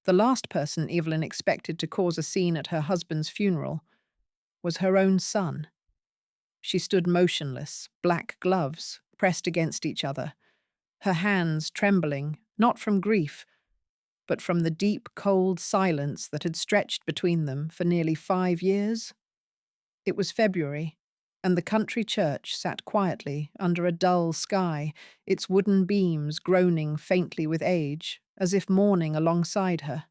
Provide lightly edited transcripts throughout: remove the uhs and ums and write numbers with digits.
The last person Evelyn expected to cause a scene at her husband's funeral was her own son. She stood motionless, black gloves pressed against each other, her hands trembling, not from grief, but from the deep, cold silence that had stretched between them for nearly 5 years. It was February, and the country church sat quietly under a dull sky, its wooden beams groaning faintly with age, as if mourning alongside her.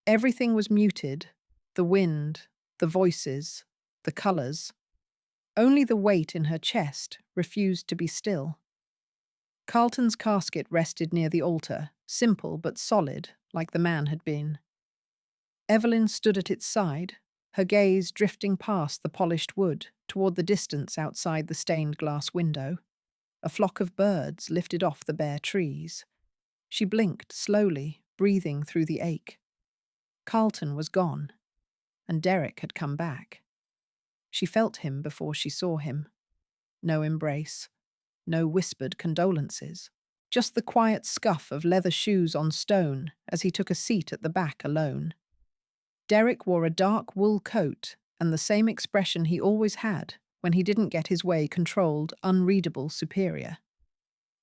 Everything was muted, the wind, the voices, the colours. Only the weight in her chest refused to be still. Carlton's casket rested near the altar, simple but solid, like the man had been. Evelyn stood at its side, her gaze drifting past the polished wood toward the distance outside the stained glass window. A flock of birds lifted off the bare trees. She blinked slowly, breathing through the ache. Carlton was gone, and Derek had come back. She felt him before she saw him. No embrace, no whispered condolences, just the quiet scuff of leather shoes on stone as he took a seat at the back alone. Derek wore a dark wool coat and the same expression he always had when he didn't get his way, controlled, unreadable superior.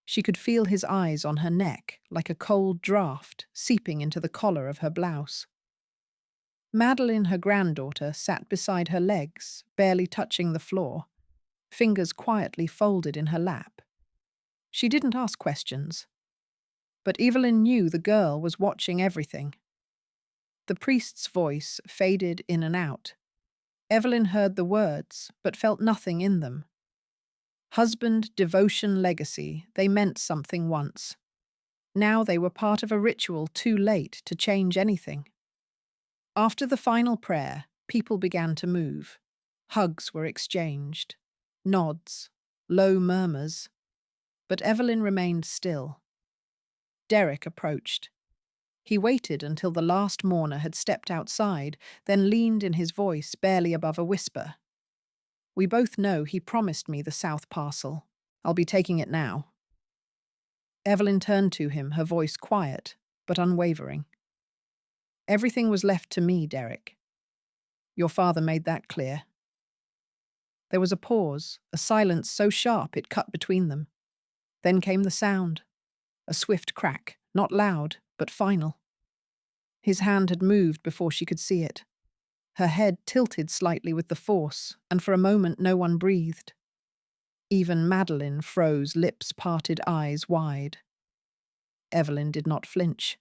She could feel his eyes on her neck like a cold draught seeping into the collar of her blouse. Madeline, her granddaughter, sat beside her legs, barely touching the floor, fingers quietly folded in her lap. She didn't ask questions, but Evelyn knew the girl was watching everything. The priest's voice faded in and out. Evelyn heard the words, but felt nothing in them. Husband, devotion, legacy, they meant something once. Now they were part of a ritual too late to change anything. After the final prayer, people began to move. Hugs were exchanged, nods, low murmurs. But Evelyn remained still. Derek approached. He waited until the last mourner had stepped outside, then leaned in his voice barely above a whisper. "We both know he promised me the South parcel. I'll be taking it now." Evelyn turned to him, her voice quiet, but unwavering. "Everything was left to me, Derek. Your father made that clear." There was a pause, a silence so sharp it cut between them. Then came the sound. A swift crack, not loud, but final. His hand had moved before she could see it. Her head tilted slightly with the force, and for a moment no one breathed. Even Madeline froze, lips parted, eyes wide. Evelyn did not flinch.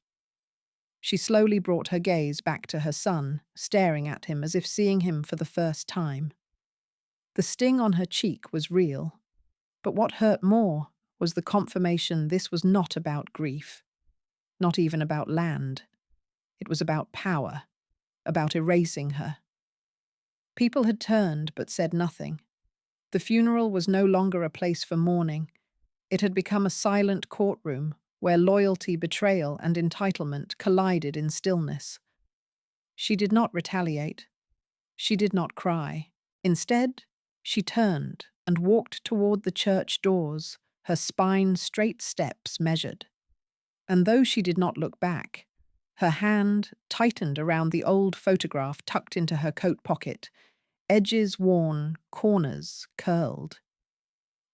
She slowly brought her gaze back to her son, staring at him as if seeing him for the first time. The sting on her cheek was real, but what hurt more was the confirmation this was not about grief, not even about land. It was about power, about erasing her. People had turned but said nothing. The funeral was no longer a place for mourning. It had become a silent courtroom where loyalty, betrayal, and entitlement collided in stillness. She did not retaliate. She did not cry. Instead, she turned and walked toward the church doors, her spine straight steps measured. And though she did not look back, her hand tightened around the old photograph tucked into her coat pocket, edges worn, corners curled.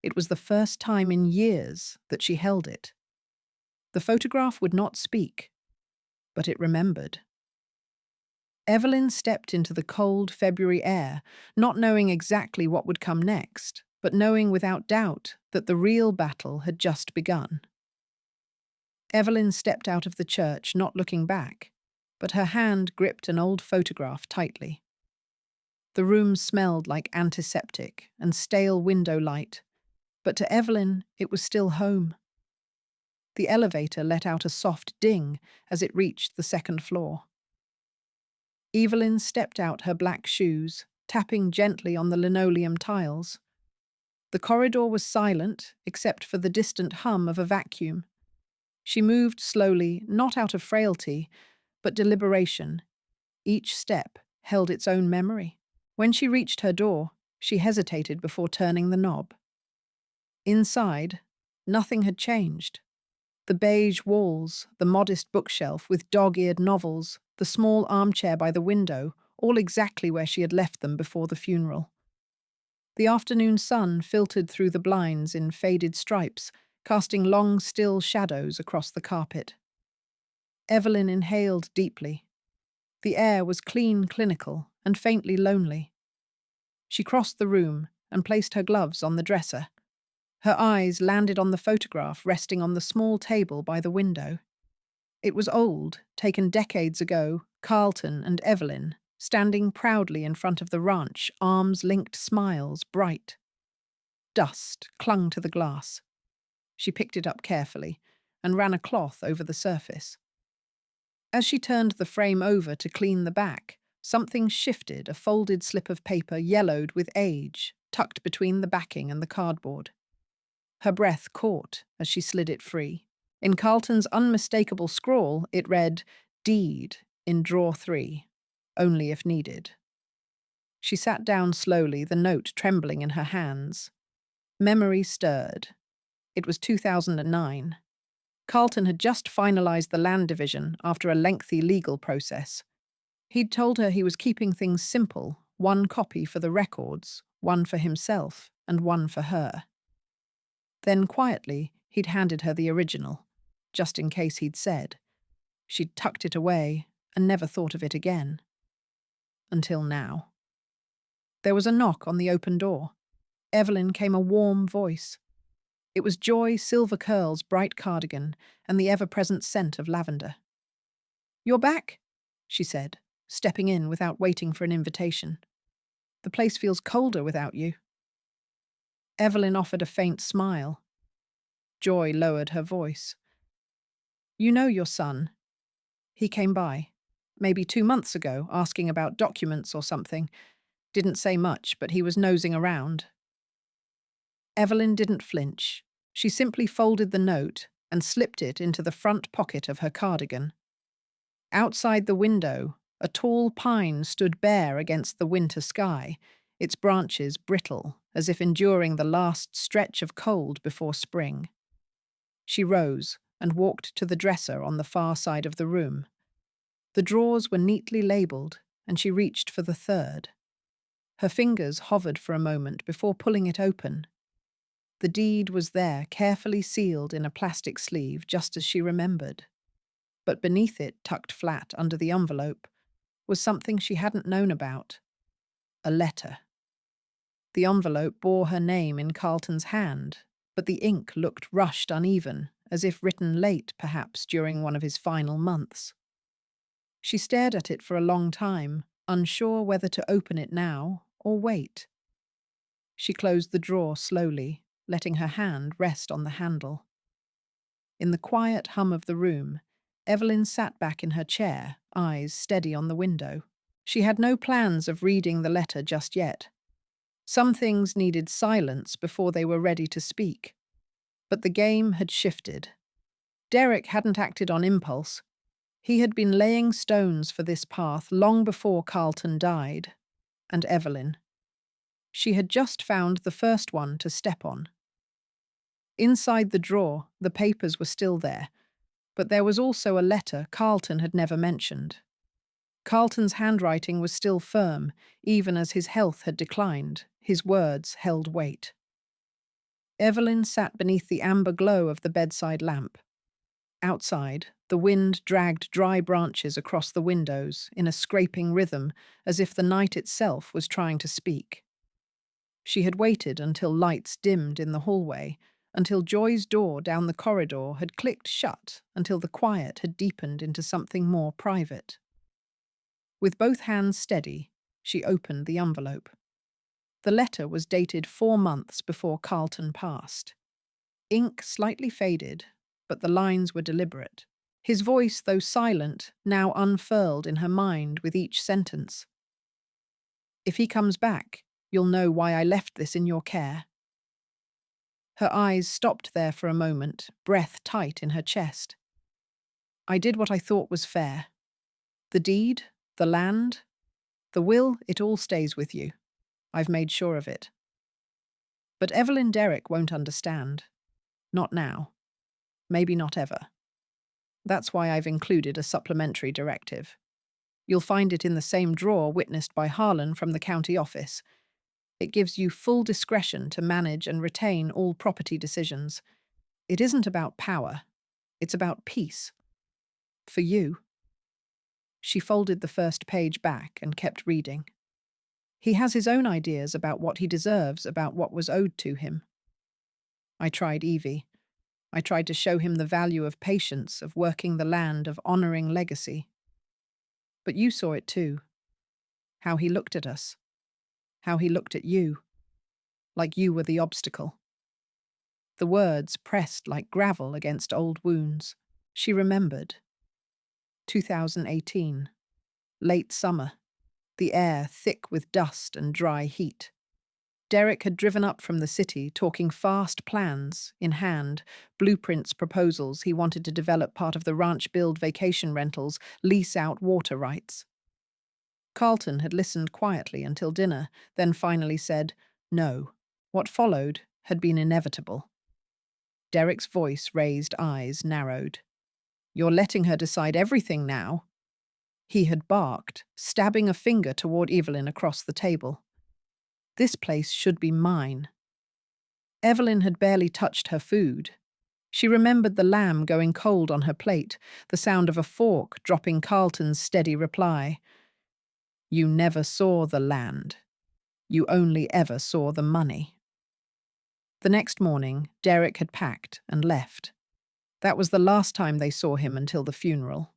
It was the first time in years that she held it. The photograph would not speak, but it remembered. Evelyn stepped into the cold February air, not knowing exactly what would come next, but knowing without doubt that the real battle had just begun. Evelyn stepped out of the church, not looking back, but her hand gripped an old photograph tightly. The room smelled like antiseptic and stale window light, but to Evelyn it was still home. The elevator let out a soft ding as it reached the second floor. Evelyn stepped out her black shoes, tapping gently on the linoleum tiles. The corridor was silent, except for the distant hum of a vacuum. She moved slowly, not out of frailty, but deliberation. Each step held its own memory. When she reached her door, she hesitated before turning the knob. Inside, nothing had changed. The beige walls, the modest bookshelf with dog-eared novels, the small armchair by the window, all exactly where she had left them before the funeral. The afternoon sun filtered through the blinds in faded stripes, casting long, still shadows across the carpet. Evelyn inhaled deeply. The air was clean, clinical, and faintly lonely. She crossed the room and placed her gloves on the dresser. Her eyes landed on the photograph resting on the small table by the window. It was old, taken decades ago, Carlton and Evelyn, standing proudly in front of the ranch, arms linked, smiles bright. Dust clung to the glass. She picked it up carefully and ran a cloth over the surface. As she turned the frame over to clean the back, something shifted, a folded slip of paper yellowed with age, tucked between the backing and the cardboard. Her breath caught as she slid it free. In Carlton's unmistakable scrawl, it read, "Deed, in drawer 3, only if needed." She sat down slowly, the note trembling in her hands. Memory stirred. It was 2009. Carlton had just finalized the land division after a lengthy legal process. He'd told her he was keeping things simple, one copy for the records, one for himself, and one for her. Then, quietly, he'd handed her the original, just in case he'd said. She'd tucked it away and never thought of it again. Until now. There was a knock on the open door. Evelyn came a warm voice. It was Joy Silver Curl's bright cardigan and the ever-present scent of lavender. "You're back," she said, stepping in without waiting for an invitation. "The place feels colder without you." Evelyn offered a faint smile. Joy lowered her voice. "You know your son. He came by, maybe 2 months ago, asking about documents or something. Didn't say much, but he was nosing around." Evelyn didn't flinch. She simply folded the note and slipped it into the front pocket of her cardigan. Outside the window, a tall pine stood bare against the winter sky, its branches brittle, as if enduring the last stretch of cold before spring. She rose and walked to the dresser on the far side of the room. The drawers were neatly labelled, and she reached for the third. Her fingers hovered for a moment before pulling it open. The deed was there, carefully sealed in a plastic sleeve, just as she remembered. But beneath it, tucked flat under the envelope, was something she hadn't known about. A letter. The envelope bore her name in Carlton's hand, but the ink looked rushed uneven, as if written late, perhaps during one of his final months. She stared at it for a long time, unsure whether to open it now or wait. She closed the drawer slowly, letting her hand rest on the handle. In the quiet hum of the room, Evelyn sat back in her chair, eyes steady on the window. She had no plans of reading the letter just yet. Some things needed silence before they were ready to speak. But the game had shifted. Derek hadn't acted on impulse. He had been laying stones for this path long before Carlton died. And Evelyn. She had just found the first one to step on. Inside the drawer, the papers were still there, but there was also a letter Carlton had never mentioned. Carlton's handwriting was still firm, even as his health had declined. His words held weight. Evelyn sat beneath the amber glow of the bedside lamp. Outside, the wind dragged dry branches across the windows in a scraping rhythm, as if the night itself was trying to speak. She had waited until lights dimmed in the hallway, until Joy's door down the corridor had clicked shut, until the quiet had deepened into something more private. With both hands steady, she opened the envelope. The letter was dated 4 months before Carlton passed. Ink slightly faded, but the lines were deliberate. His voice, though silent, now unfurled in her mind with each sentence. "If he comes back, you'll know why I left this in your care." Her eyes stopped there for a moment, breath tight in her chest. "I did what I thought was fair. The deed, the land, the will, it all stays with you. I've made sure of it." But Evelyn Derrick won't understand. Not now. maybe not ever. That's why I've included a supplementary directive. You'll find it in the same drawer witnessed by Harlan from the county office. It gives you full discretion to manage and retain all property decisions. It isn't about power. It's about peace. For you. She folded the first page back and kept reading. He has his own ideas about what he deserves, about what was owed to him. I tried Evie. I tried to show him the value of patience, of working the land, of honoring legacy. But you saw it too. How he looked at us. How he looked at you. Like you were the obstacle. The words pressed like gravel against old wounds. She remembered. 2018. Late summer. The air thick with dust and dry heat. Derek had driven up from the city, talking fast plans in hand, blueprints, proposals. He wanted to develop part of the ranch, build vacation rentals, lease out water rights. Carlton had listened quietly until dinner, then finally said, no. What followed had been inevitable. Derek's voice raised, eyes narrowed. You're letting her decide everything now? He had barked, stabbing a finger toward Evelyn across the table. This place should be mine. Evelyn had barely touched her food. She remembered the lamb going cold on her plate, the sound of a fork dropping Carlton's steady reply. You never saw the land. You only ever saw the money. The next morning, Derek had packed and left. That was the last time they saw him until the funeral.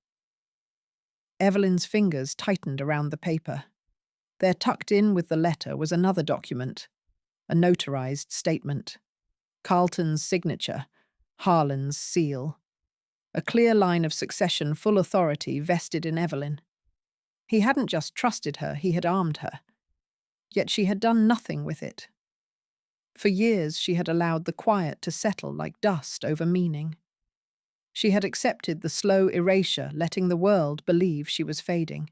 Evelyn's fingers tightened around the paper. There, tucked in with the letter, was another document, a notarized statement. Carlton's signature, Harlan's seal. A clear line of succession, full authority vested in Evelyn. He hadn't just trusted her, he had armed her. Yet she had done nothing with it. For years she had allowed the quiet to settle like dust over meaning. She had accepted the slow erasure, letting the world believe she was fading.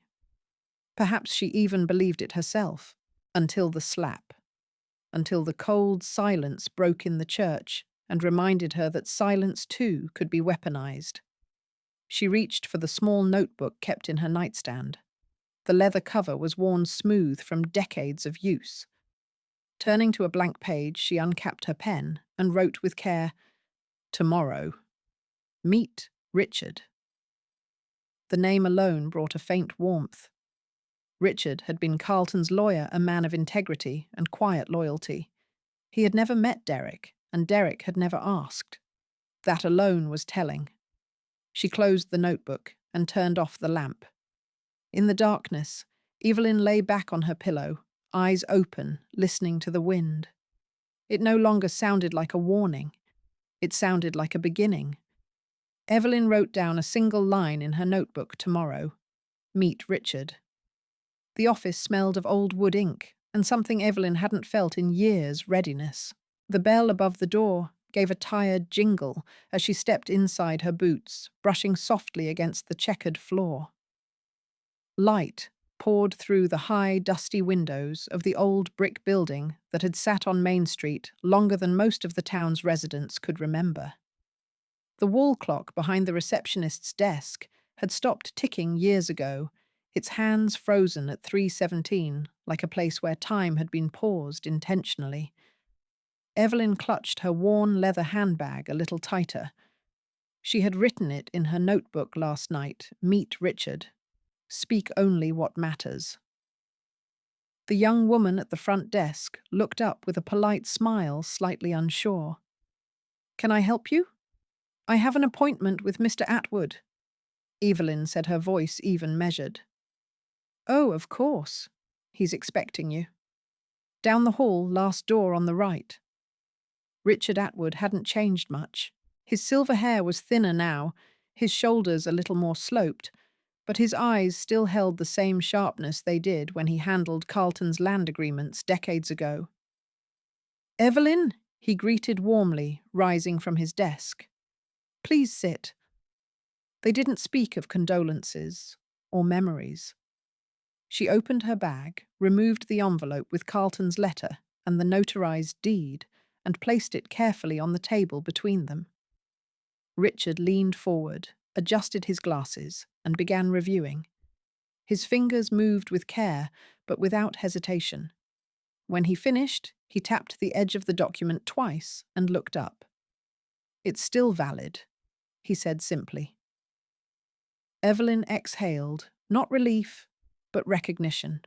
Perhaps she even believed it herself, until the slap, until the cold silence broke in the church and reminded her that silence too could be weaponized. She reached for the small notebook kept in her nightstand. The leather cover was worn smooth from decades of use. Turning to a blank page, she uncapped her pen and wrote with care, Tomorrow. Meet Richard. The name alone brought a faint warmth. Richard had been Carlton's lawyer, a man of integrity and quiet loyalty. He had never met Derek, and Derek had never asked. That alone was telling. She closed the notebook and turned off the lamp. In the darkness, Evelyn lay back on her pillow, eyes open, listening to the wind. It no longer sounded like a warning. It sounded like a beginning. Evelyn wrote down a single line in her notebook, tomorrow. Meet Richard. The office smelled of old wood ink, and something Evelyn hadn't felt in years, readiness. The bell above the door gave a tired jingle as she stepped inside her boots, brushing softly against the checkered floor. Light poured through the high, dusty windows of the old brick building that had sat on Main Street longer than most of the town's residents could remember. The wall clock behind the receptionist's desk had stopped ticking years ago, its hands frozen at 3:17, like a place where time had been paused intentionally. Evelyn clutched her worn leather handbag a little tighter. She had written it in her notebook last night, Meet Richard. Speak only what matters. The young woman at the front desk looked up with a polite smile, slightly unsure. Can I help you? I have an appointment with Mr. Atwood. Evelyn said, her voice even measured. Oh, of course. He's expecting you. Down the hall, last door on the right. Richard Atwood hadn't changed much. His silver hair was thinner now, his shoulders a little more sloped, but his eyes still held the same sharpness they did when he handled Carlton's land agreements decades ago. Evelyn, he greeted warmly, rising from his desk. Please sit. They didn't speak of condolences or memories. She opened her bag, removed the envelope with Carlton's letter and the notarized deed, and placed it carefully on the table between them. Richard leaned forward, adjusted his glasses, and began reviewing. His fingers moved with care, but without hesitation. When he finished, he tapped the edge of the document twice and looked up. "It's still valid," he said simply. Evelyn exhaled, not relief, but recognition.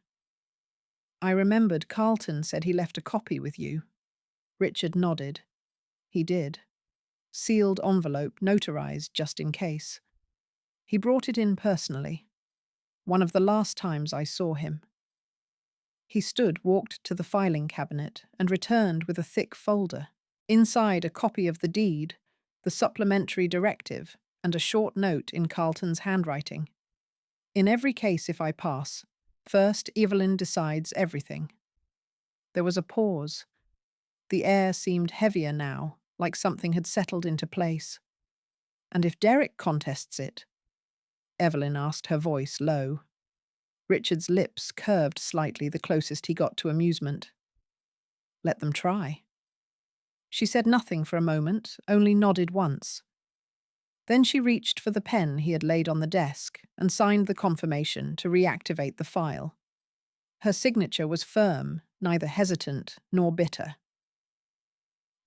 "I remembered Carlton said he left a copy with you." Richard nodded. He did. Sealed envelope, notarized just in case. He brought it in personally. One of the last times I saw him. He walked to the filing cabinet, and returned with a thick folder. Inside, a copy of the deed, the supplementary directive, and a short note in Carlton's handwriting. "In every case, if I pass, first Evelyn decides everything." There was a pause. The air seemed heavier now, like something had settled into place. "And if Derek contests it?" Evelyn asked, her voice low. Richard's lips curved slightly the closest he got to amusement. "Let them try." She said nothing for a moment, only nodded once. Then she reached for the pen he had laid on the desk and signed the confirmation to reactivate the file. Her signature was firm, neither hesitant nor bitter.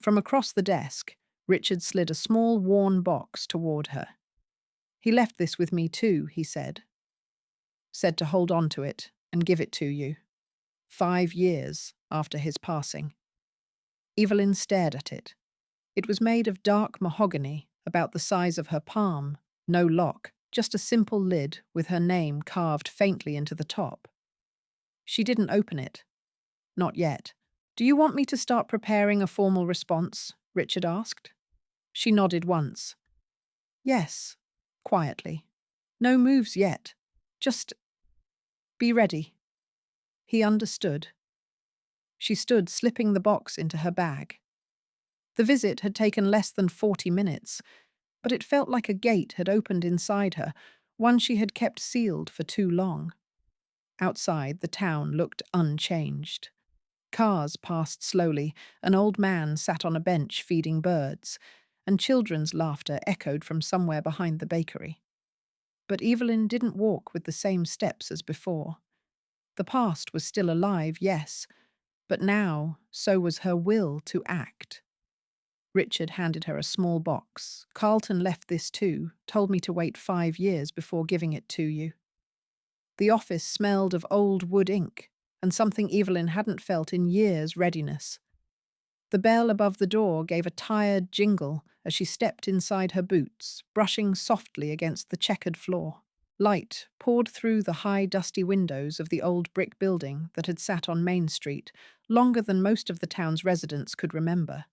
From across the desk, Richard slid a small, worn box toward her. "He left this with me too," he said. "Said to hold on to it and give it to you. 5 years after his passing." Evelyn stared at it. It was made of dark mahogany, about the size of her palm, no lock, just a simple lid with her name carved faintly into the top. She didn't open it. Not yet. "Do you want me to start preparing a formal response?" Richard asked. She nodded once. "Yes," quietly. "No moves yet. Just be ready." He understood. She stood, slipping the box into her bag. The visit had taken less than 40 minutes, but it felt like a gate had opened inside her, one she had kept sealed for too long. Outside, the town looked unchanged. Cars passed slowly, an old man sat on a bench feeding birds, and children's laughter echoed from somewhere behind the bakery. But Evelyn didn't walk with the same steps as before. The past was still alive, yes, but now so was her will to act. Richard handed her a small box. "Carlton left this too, told me to wait 5 years before giving it to you." The office smelled of old wood ink, and something Evelyn hadn't felt in years: readiness. The bell above the door gave a tired jingle as she stepped inside her boots, brushing softly against the checkered floor. Light poured through the high, dusty windows of the old brick building that had sat on Main Street longer than most of the town's residents could remember.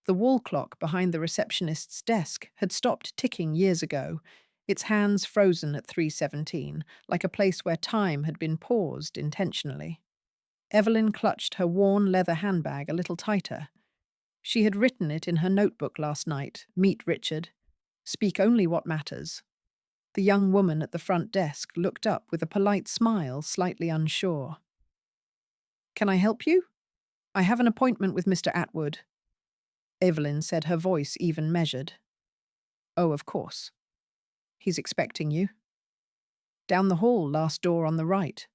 The wall clock behind the receptionist's desk had stopped ticking years ago, its hands frozen at 3:17, like a place where time had been paused intentionally. Evelyn clutched her worn leather handbag a little tighter. She had written it in her notebook last night: "Meet Richard. Speak only what matters." The young woman at the front desk looked up with a polite smile, slightly unsure. "Can I help you?" "I have an appointment with Mr. Atwood," Evelyn said, her voice even measured. "Oh, of course. He's expecting you." "Down the hall, last door on the right."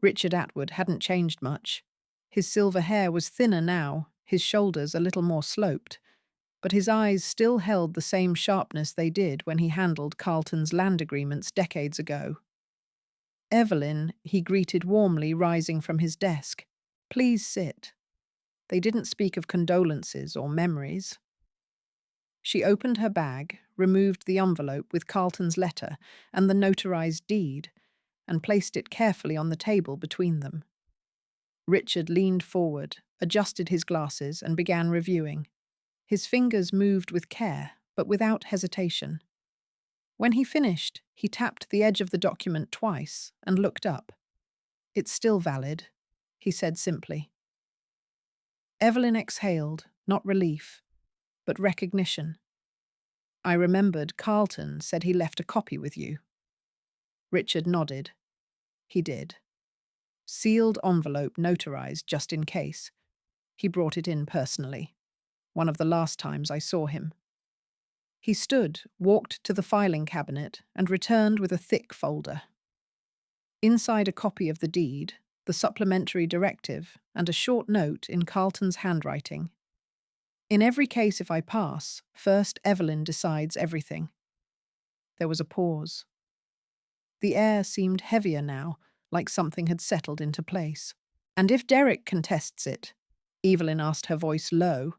Richard Atwood hadn't changed much. His silver hair was thinner now, his shoulders a little more sloped, but his eyes still held the same sharpness they did when he handled Carlton's land agreements decades ago. "Evelyn," he greeted warmly, rising from his desk. "Please sit." They didn't speak of condolences or memories. She opened her bag, removed the envelope with Carlton's letter and the notarized deed, and placed it carefully on the table between them. Richard leaned forward, adjusted his glasses, and began reviewing. His fingers moved with care, but without hesitation. When he finished, he tapped the edge of the document twice and looked up. "It's still valid," he said simply. Evelyn exhaled, not relief, but recognition. "I remembered Carlton said he left a copy with you." Richard nodded. He did. Sealed envelope, notarized just in case. He brought it in personally. One of the last times I saw him. He stood, walked to the filing cabinet, and returned with a thick folder. Inside a copy of the deed, the supplementary directive, and a short note in Carlton's handwriting. In every case if I pass, first Evelyn decides everything. There was a pause. The air seemed heavier now, like something had settled into place. And if Derek contests it? Evelyn asked, her voice low.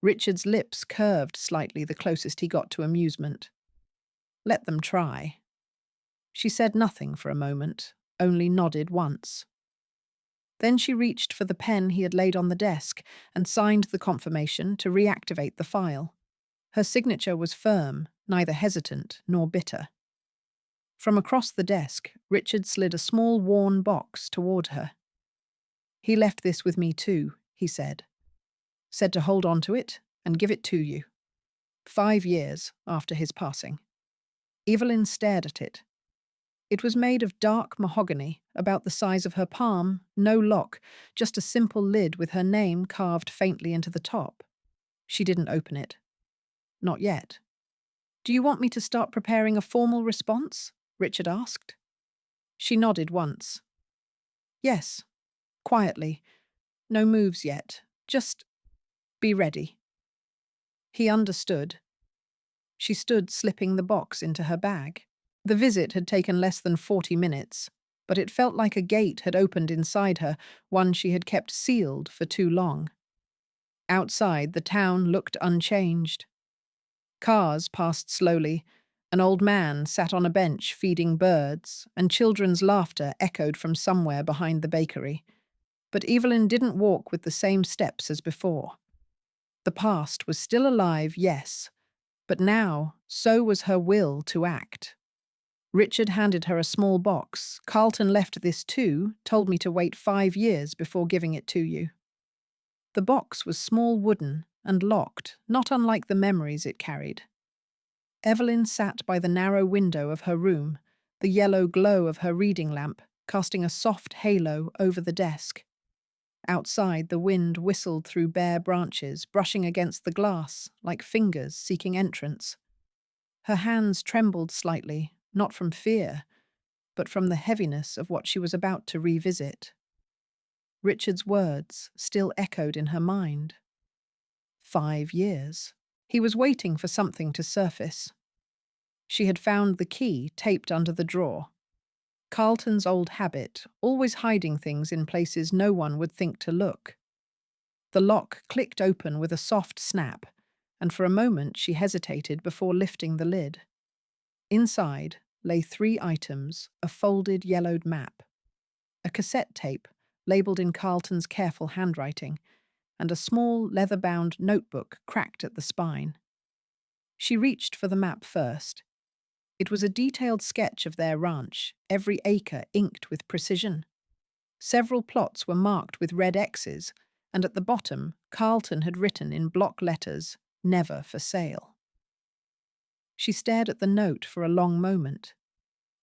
Richard's lips curved slightly the closest he got to amusement. Let them try. She said nothing for a moment, only nodded once. Then she reached for the pen he had laid on the desk and signed the confirmation to reactivate the file. Her signature was firm, neither hesitant nor bitter. From across the desk, Richard slid a small worn box toward her. He left this with me too, he said. Said to hold on to it and give it to you. 5 years after his passing. Evelyn stared at it. It was made of dark mahogany, about the size of her palm, no lock, just a simple lid with her name carved faintly into the top. She didn't open it. Not yet. Do you want me to start preparing a formal response? Richard asked. She nodded once. Yes, quietly. No moves yet. Just be ready. He understood. She stood slipping the box into her bag. The visit had taken less than 40 minutes, but it felt like a gate had opened inside her, one she had kept sealed for too long. Outside, the town looked unchanged. Cars passed slowly. An old man sat on a bench feeding birds, and children's laughter echoed from somewhere behind the bakery. But Evelyn didn't walk with the same steps as before. The past was still alive, yes, but now so was her will to act. Richard handed her a small box. Carlton left this too, told me to wait 5 years before giving it to you. The box was small wooden and locked, not unlike the memories it carried. Evelyn sat by the narrow window of her room, the yellow glow of her reading lamp casting a soft halo over the desk. Outside, the wind whistled through bare branches, brushing against the glass like fingers seeking entrance. Her hands trembled slightly, not from fear, but from the heaviness of what she was about to revisit. Richard's words still echoed in her mind. 5 years. He was waiting for something to surface. She had found the key taped under the drawer. Carlton's old habit, always hiding things in places no one would think to look. The lock clicked open with a soft snap, and for a moment she hesitated before lifting the lid. Inside lay 3 items, a folded yellowed map, a cassette tape labelled in Carlton's careful handwriting, and a small leather-bound notebook cracked at the spine. She reached for the map first. It was a detailed sketch of their ranch, every acre inked with precision. Several plots were marked with red X's, and at the bottom, Carlton had written in block letters, "Never for sale." She stared at the note for a long moment.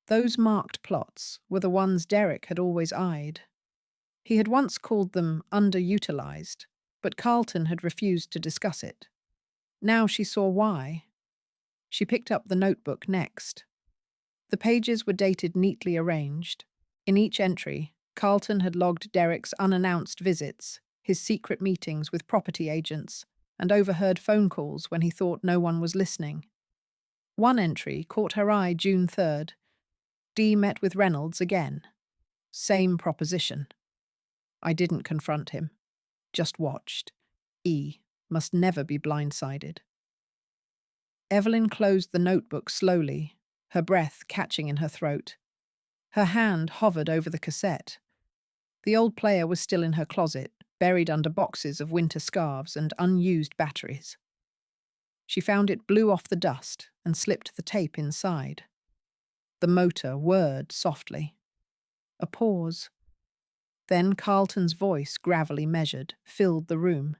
Those marked plots were the ones Derek had always eyed. He had once called them underutilized, but Carlton had refused to discuss it. Now she saw why. She picked up the notebook next. The pages were dated neatly arranged. In each entry, Carlton had logged Derek's unannounced visits, his secret meetings with property agents, and overheard phone calls when he thought no one was listening. One entry caught her eye June 3rd. D met with Reynolds again. Same proposition. I didn't confront him. Just watched. E must never be blindsided. Evelyn closed the notebook slowly, her breath catching in her throat. Her hand hovered over the cassette. The old player was still in her closet, buried under boxes of winter scarves and unused batteries. She found it blew off the dust and slipped the tape inside. The motor whirred softly. A pause. Then Carlton's voice, gravely measured, filled the room.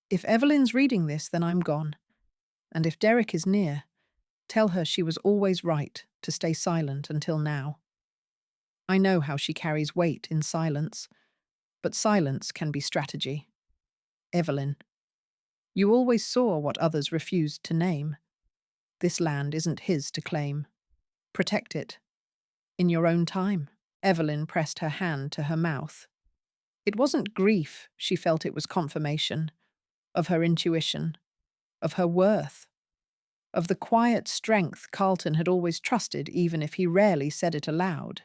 If Evelyn's reading this, then I'm gone. And if Derek is near, tell her she was always right to stay silent until now. I know how she carries weight in silence, but silence can be strategy. Evelyn. You always saw what others refused to name. This land isn't his to claim. Protect it. In your own time. Evelyn pressed her hand to her mouth. It wasn't grief, she felt it was confirmation. Of her intuition. Of her worth. Of the quiet strength Carlton had always trusted, even if he rarely said it aloud.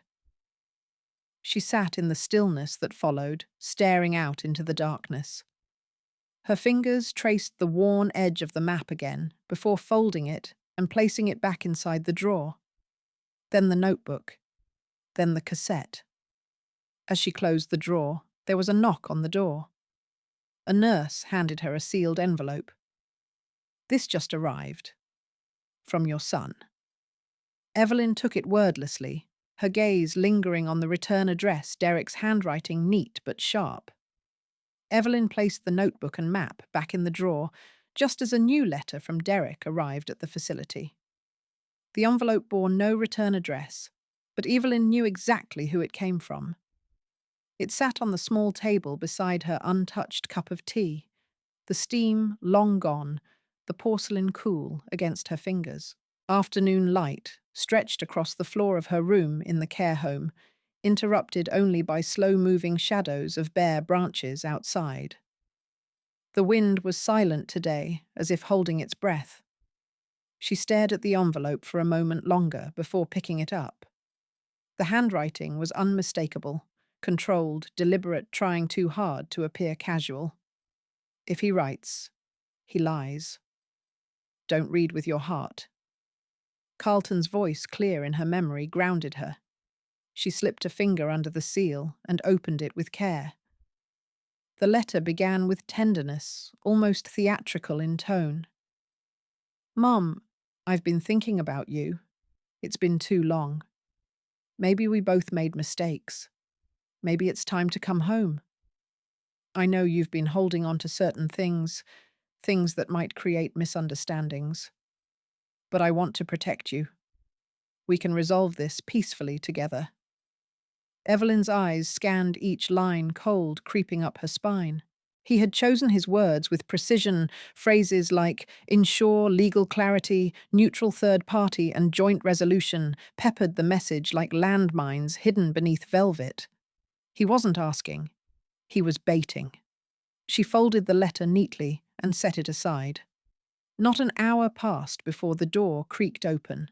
She sat in the stillness that followed, staring out into the darkness. Her fingers traced the worn edge of the map again, before folding it and placing it back inside the drawer. Then the notebook. Then the cassette. As she closed the drawer, there was a knock on the door. A nurse handed her a sealed envelope. This just arrived. From your son. Evelyn took it wordlessly, her gaze lingering on the return address, Derek's handwriting neat but sharp. Evelyn placed the notebook and map back in the drawer, just as a new letter from Derek arrived at the facility. The envelope bore no return address, but Evelyn knew exactly who it came from. It sat on the small table beside her untouched cup of tea, the steam long gone, the porcelain cool against her fingers. Afternoon light stretched across the floor of her room in the care home, interrupted only by slow-moving shadows of bare branches outside. The wind was silent today, as if holding its breath. She stared at the envelope for a moment longer before picking it up. The handwriting was unmistakable, controlled, deliberate, trying too hard to appear casual. If he writes, he lies. Don't read with your heart. Carlton's voice, clear in her memory, grounded her. She slipped a finger under the seal and opened it with care. The letter began with tenderness, almost theatrical in tone. Mum, I've been thinking about you. It's been too long. Maybe we both made mistakes. Maybe it's time to come home. I know you've been holding on to certain things that might create misunderstandings. But I want to protect you. We can resolve this peacefully together. Evelyn's eyes scanned each line, cold, creeping up her spine. He had chosen his words with precision, phrases like ensure legal clarity, neutral third party, and joint resolution peppered the message like landmines hidden beneath velvet. He wasn't asking. He was baiting. She folded the letter neatly and set it aside. Not an hour passed before the door creaked open.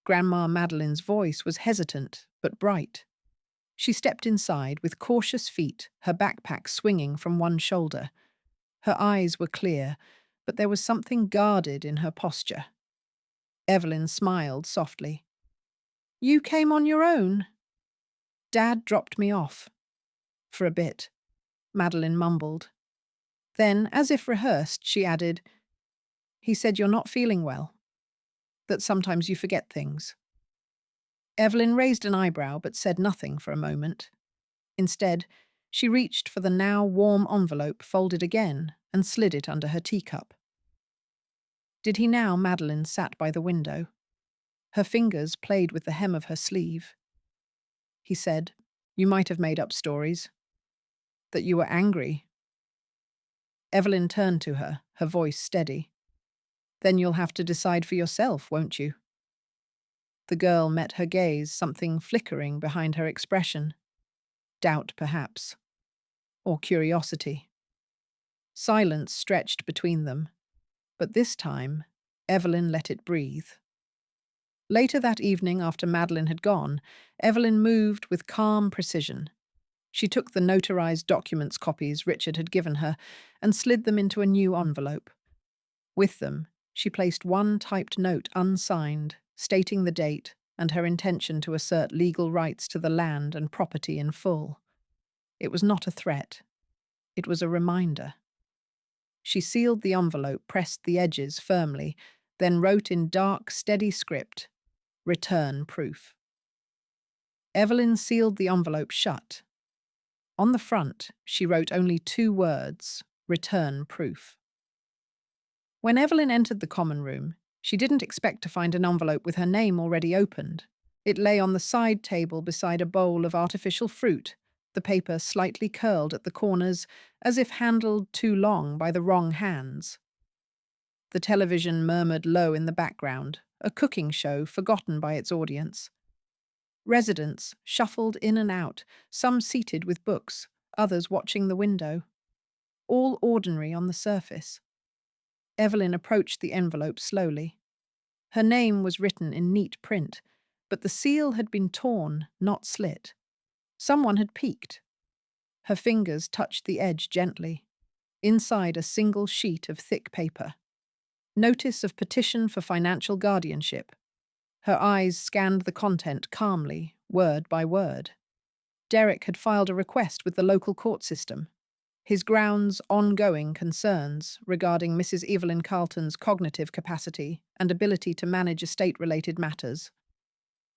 Grandma Madeline's voice was hesitant but bright. She stepped inside with cautious feet, her backpack swinging from one shoulder. Her eyes were clear, but there was something guarded in her posture. Evelyn smiled softly. You came on your own? Dad dropped me off. For a bit, Madeline mumbled. Then, as if rehearsed, she added, he said you're not feeling well, that sometimes you forget things. Evelyn raised an eyebrow but said nothing for a moment. Instead, she reached for the now warm envelope, folded again, and slid it under her teacup. Did he now? Madeline sat by the window. Her fingers played with the hem of her sleeve. He said, you might have made up stories. That you were angry. Evelyn turned to her, her voice steady. Then you'll have to decide for yourself, won't you? The girl met her gaze, something flickering behind her expression. Doubt, perhaps. Or curiosity. Silence stretched between them, but this time, Evelyn let it breathe. Later that evening, after Madeline had gone, Evelyn moved with calm precision. She took the notarized documents copies Richard had given her and slid them into a new envelope. With them, she placed one typed note unsigned, stating the date and her intention to assert legal rights to the land and property in full. It was not a threat. It was a reminder. She sealed the envelope, pressed the edges firmly, then wrote in dark, steady script, "Return proof." Evelyn sealed the envelope shut. On the front, she wrote only 2 words, "Return proof." When Evelyn entered the common room, she didn't expect to find an envelope with her name already opened. It lay on the side table beside a bowl of artificial fruit, the paper slightly curled at the corners as if handled too long by the wrong hands. The television murmured low in the background, a cooking show forgotten by its audience. Residents shuffled in and out, some seated with books, others watching the window. All ordinary on the surface. Evelyn approached the envelope slowly. Her name was written in neat print, but the seal had been torn, not slit. Someone had peeked. Her fingers touched the edge gently. Inside a single sheet of thick paper. Notice of petition for financial guardianship. Her eyes scanned the content calmly, word by word. Derek had filed a request with the local court system. His grounds ongoing concerns regarding Mrs. Evelyn Carlton's cognitive capacity and ability to manage estate-related matters.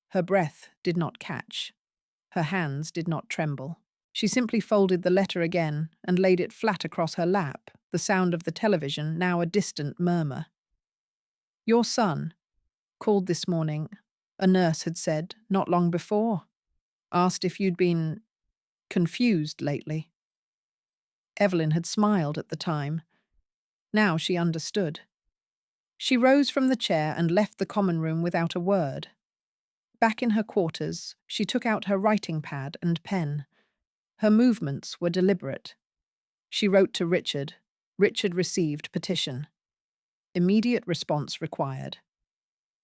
Her breath did not catch. Her hands did not tremble. She simply folded the letter again and laid it flat across her lap, the sound of the television now a distant murmur. "Your son called this morning," a nurse had said not long before. "Asked if you'd been confused lately." Evelyn had smiled at the time. Now she understood. She rose from the chair and left the common room without a word. Back in her quarters, she took out her writing pad and pen. Her movements were deliberate. She wrote to Richard. Richard received petition. Immediate response required.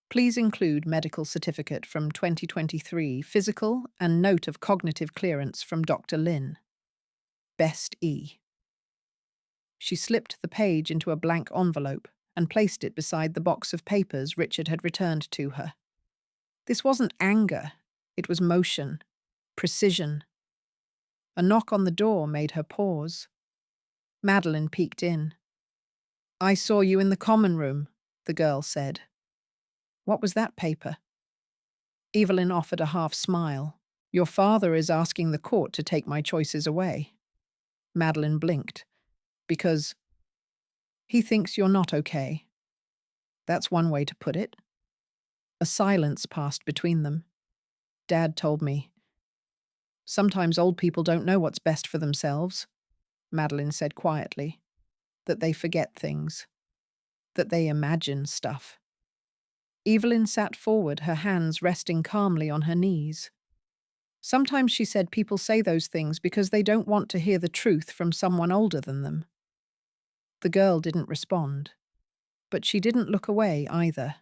Please include medical certificate from 2023, physical, and note of cognitive clearance from Dr. Lin. Best E. She slipped the page into a blank envelope and placed it beside the box of papers Richard had returned to her. This wasn't anger, it was motion, precision. A knock on the door made her pause. Madeline peeked in. "I saw you in the common room," the girl said. "What was that paper?" Evelyn offered a half smile. "Your father is asking the court to take my choices away." Madeline blinked. "Because he thinks you're not okay." That's one way to put it. A silence passed between them. "Dad told me. Sometimes old people don't know what's best for themselves," Madeline said quietly. "That they forget things. That they imagine stuff." Evelyn sat forward, her hands resting calmly on her knees. Sometimes, she said, people say those things because they don't want to hear the truth from someone older than them. The girl didn't respond. But she didn't look away either.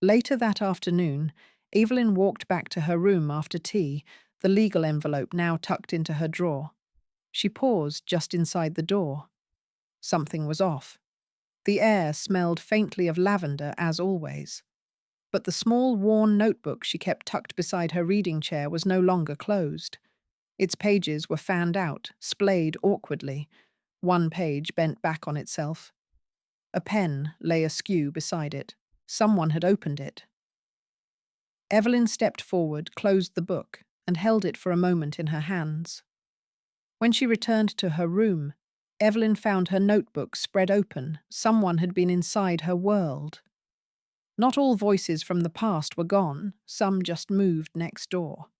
Later that afternoon, Evelyn walked back to her room after tea, the legal envelope now tucked into her drawer. She paused just inside the door. Something was off. The air smelled faintly of lavender, as always. But the small, worn notebook she kept tucked beside her reading chair was no longer closed. Its pages were fanned out, splayed awkwardly, one page bent back on itself. A pen lay askew beside it. Someone had opened it. Evelyn stepped forward, closed the book, and held it for a moment in her hands. When she returned to her room, Evelyn found her notebook spread open. Someone had been inside her world. Not all voices from the past were gone, some just moved next door.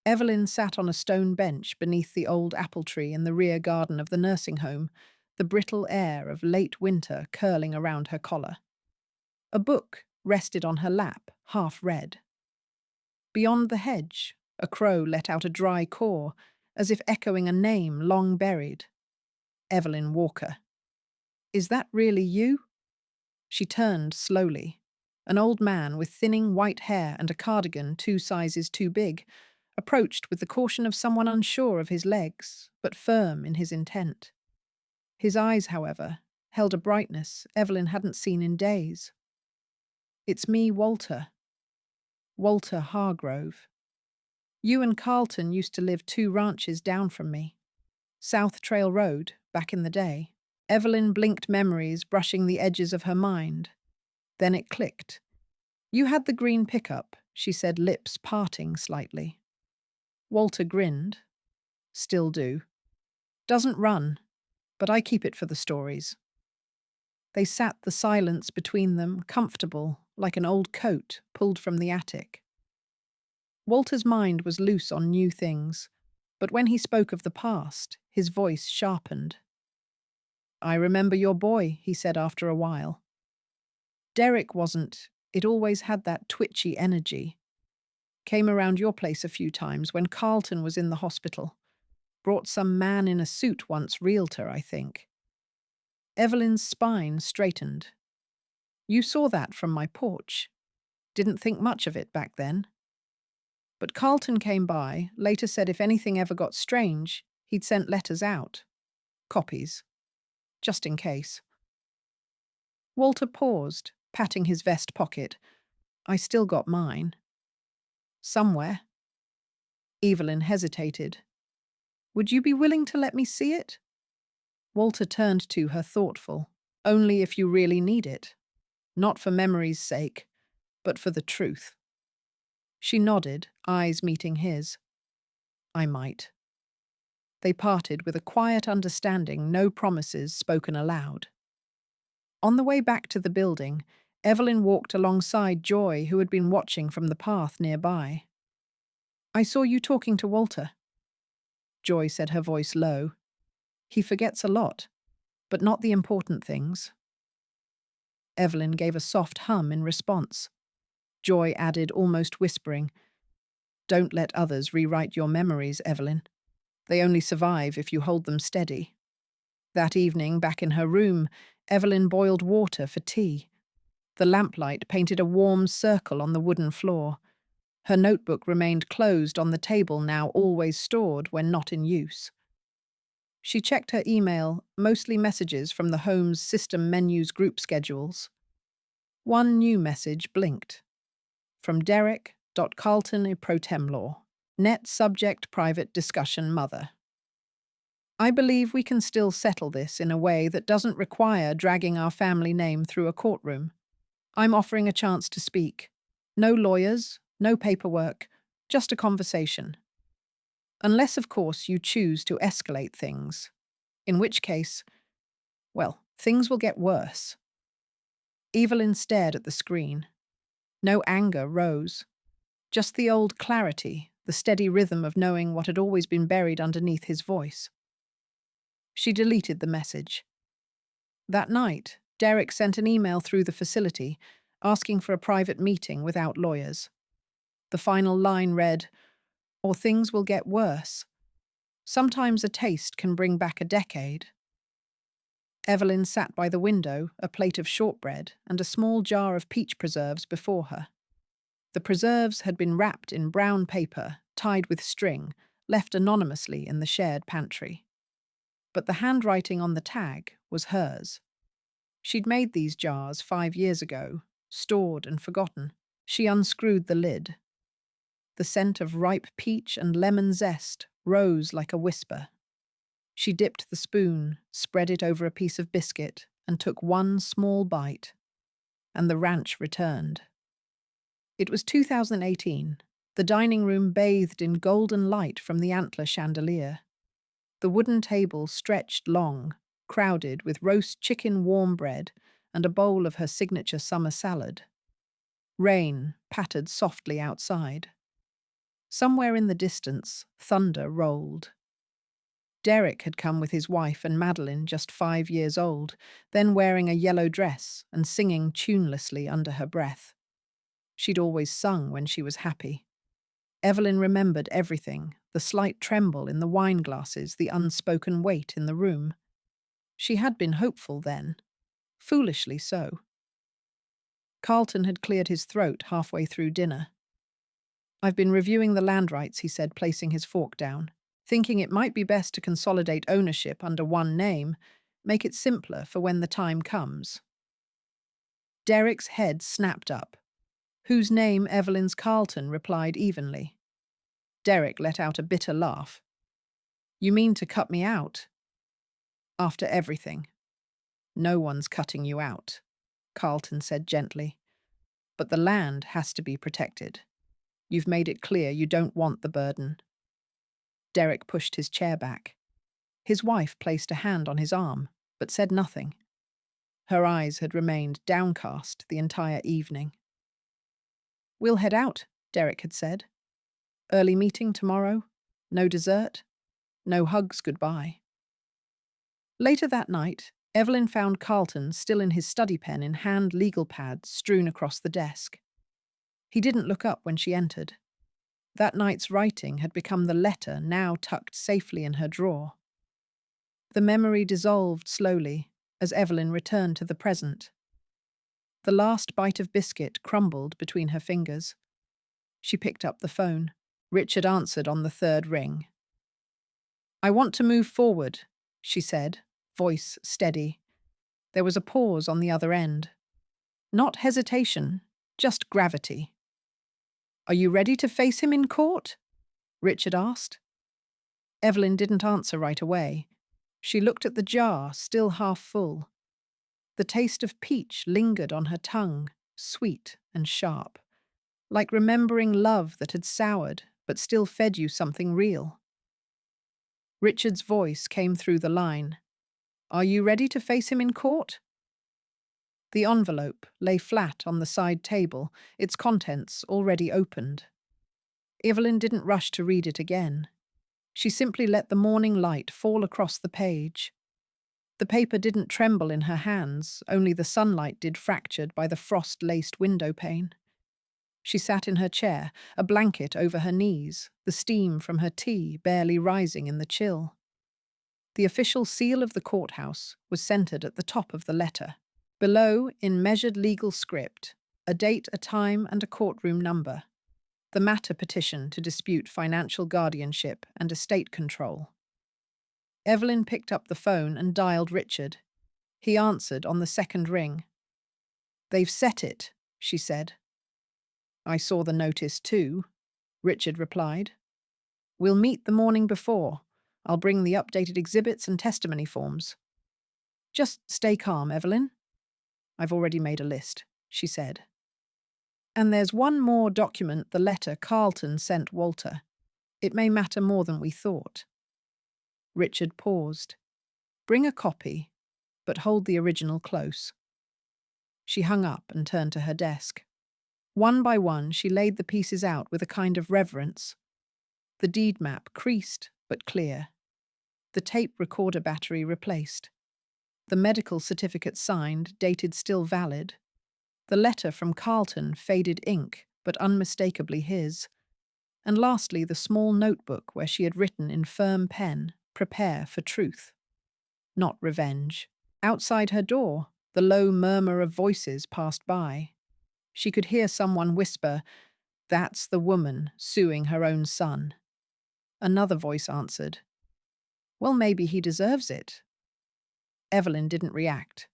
Evelyn sat on a stone bench beneath the old apple tree in the rear garden of the nursing home, the brittle air of late winter curling around her collar. A book rested on her lap, half read. Beyond the hedge, a crow let out a dry caw, as if echoing a name long buried. Evelyn Walker. "Is that really you?" She turned slowly. An old man with thinning white hair and a cardigan 2 sizes too big approached with the caution of someone unsure of his legs, but firm in his intent. His eyes, however, held a brightness Evelyn hadn't seen in days. "It's me, Walter. Walter Hargrove. You and Carlton used to live 2 ranches down from me. South Trail Road, back in the day." Evelyn blinked, memories brushing the edges of her mind. Then it clicked. "You had the green pickup," she said, lips parting slightly. Walter grinned. "Still do. Doesn't run, but I keep it for the stories." They sat, the silence between them, comfortable, like an old coat pulled from the attic. Walter's mind was loose on new things. But when he spoke of the past, his voice sharpened. "I remember your boy," he said after a while. "Derek wasn't. It always had that twitchy energy. Came around your place a few times when Carlton was in the hospital. Brought some man in a suit once, realtor, I think." Evelyn's spine straightened. "You saw that from my porch. Didn't think much of it back then. But Carlton came by, later said if anything ever got strange, he'd sent letters out. Copies. Just in case." Walter paused, patting his vest pocket. "I still got mine. Somewhere." Evelyn hesitated. "Would you be willing to let me see it?" Walter turned to her thoughtful. "Only if you really need it. Not for memory's sake, but for the truth." She nodded, eyes meeting his. "I might." They parted with a quiet understanding, no promises spoken aloud. On the way back to the building, Evelyn walked alongside Joy, who had been watching from the path nearby. "I saw you talking to Walter." Joy said, her voice low. "He forgets a lot, but not the important things." Evelyn gave a soft hum in response. Joy added, almost whispering, "Don't let others rewrite your memories, Evelyn. They only survive if you hold them steady." That evening, back in her room, Evelyn boiled water for tea. The lamplight painted a warm circle on the wooden floor. Her notebook remained closed on the table, now always stored when not in use. She checked her email, mostly messages from the home's system menus group schedules. One new message blinked. From Derek.Carlton e pro tem law. Net subject private discussion mother. "I believe we can still settle this in a way that doesn't require dragging our family name through a courtroom. I'm offering a chance to speak. No lawyers, no paperwork, just a conversation. Unless, of course, you choose to escalate things. In which case, well, things will get worse." Evelyn stared at the screen. No anger rose. Just the old clarity, the steady rhythm of knowing what had always been buried underneath his voice. She deleted the message. That night, Derek sent an email through the facility asking for a private meeting without lawyers. The final line read, "Or things will get worse. Sometimes a taste can bring back a decade." Evelyn sat by the window, a plate of shortbread and a small jar of peach preserves before her. The preserves had been wrapped in brown paper, tied with string, left anonymously in the shared pantry. But the handwriting on the tag was hers. She'd made these jars 5 years ago, stored and forgotten. She unscrewed the lid. The scent of ripe peach and lemon zest rose like a whisper. She dipped the spoon, spread it over a piece of biscuit, and took one small bite. And the ranch returned. It was 2018. The dining room bathed in golden light from the antler chandelier. The wooden table stretched long, crowded with roast chicken warm bread and a bowl of her signature summer salad. Rain pattered softly outside. Somewhere in the distance, thunder rolled. Derek had come with his wife and Madeline, just 5 years old, then wearing a yellow dress and singing tunelessly under her breath. She'd always sung when she was happy. Evelyn remembered everything, the slight tremble in the wine glasses, the unspoken weight in the room. She had been hopeful then, foolishly so. Carlton had cleared his throat halfway through dinner. "I've been reviewing the land rights," he said, placing his fork down, "thinking it might be best to consolidate ownership under one name, make it simpler for when the time comes." Derek's head snapped up. "Whose name Evelyn's Carlton," replied evenly. Derek let out a bitter laugh. "You mean to cut me out?" "After everything." "No one's cutting you out," Carlton said gently. "But the land has to be protected. You've made it clear you don't want the burden." Derek pushed his chair back. His wife placed a hand on his arm, but said nothing. Her eyes had remained downcast the entire evening. "We'll head out," Derek had said. "Early meeting tomorrow? No dessert?" No hugs goodbye. Later that night, Evelyn found Carlton still in his study pen in hand legal pads strewn across the desk. He didn't look up when she entered. That night's writing had become the letter now tucked safely in her drawer. The memory dissolved slowly as Evelyn returned to the present. The last bite of biscuit crumbled between her fingers. She picked up the phone. Richard answered on the third ring. "I want to move forward," she said, voice steady. There was a pause on the other end. Not hesitation, just gravity. "Are you ready to face him in court?" Richard asked. Evelyn didn't answer right away. She looked at the jar, still half full. The taste of peach lingered on her tongue, sweet and sharp, like remembering love that had soured but still fed you something real. Richard's voice came through the line. "Are you ready to face him in court?" The envelope lay flat on the side table, its contents already opened. Evelyn didn't rush to read it again. She simply let the morning light fall across the page. The paper didn't tremble in her hands, only the sunlight did, fractured by the frost-laced window pane. She sat in her chair, a blanket over her knees, the steam from her tea barely rising in the chill. The official seal of the courthouse was centered at the top of the letter. Below, in measured legal script, a date, a time, and a courtroom number. The matter petition to dispute financial guardianship and estate control. Evelyn picked up the phone and dialed Richard. He answered on the second ring. "They've set it," she said. "I saw the notice too," Richard replied. "We'll meet the morning before. I'll bring the updated exhibits and testimony forms." "Just stay calm, Evelyn." "I've already made a list," she said. "And there's one more document, the letter Carlton sent Walter. It may matter more than we thought." Richard paused. "Bring a copy, but hold the original close." She hung up and turned to her desk. One by one, she laid the pieces out with a kind of reverence. The deed map creased but clear. The tape recorder battery replaced. The medical certificate signed, dated still valid. The letter from Carlton, faded ink, but unmistakably his. And lastly, the small notebook where she had written in firm pen, "Prepare for truth." Not revenge. Outside her door, the low murmur of voices passed by. She could hear someone whisper, "That's the woman suing her own son." Another voice answered, "Well, maybe he deserves it." Evelyn didn't react.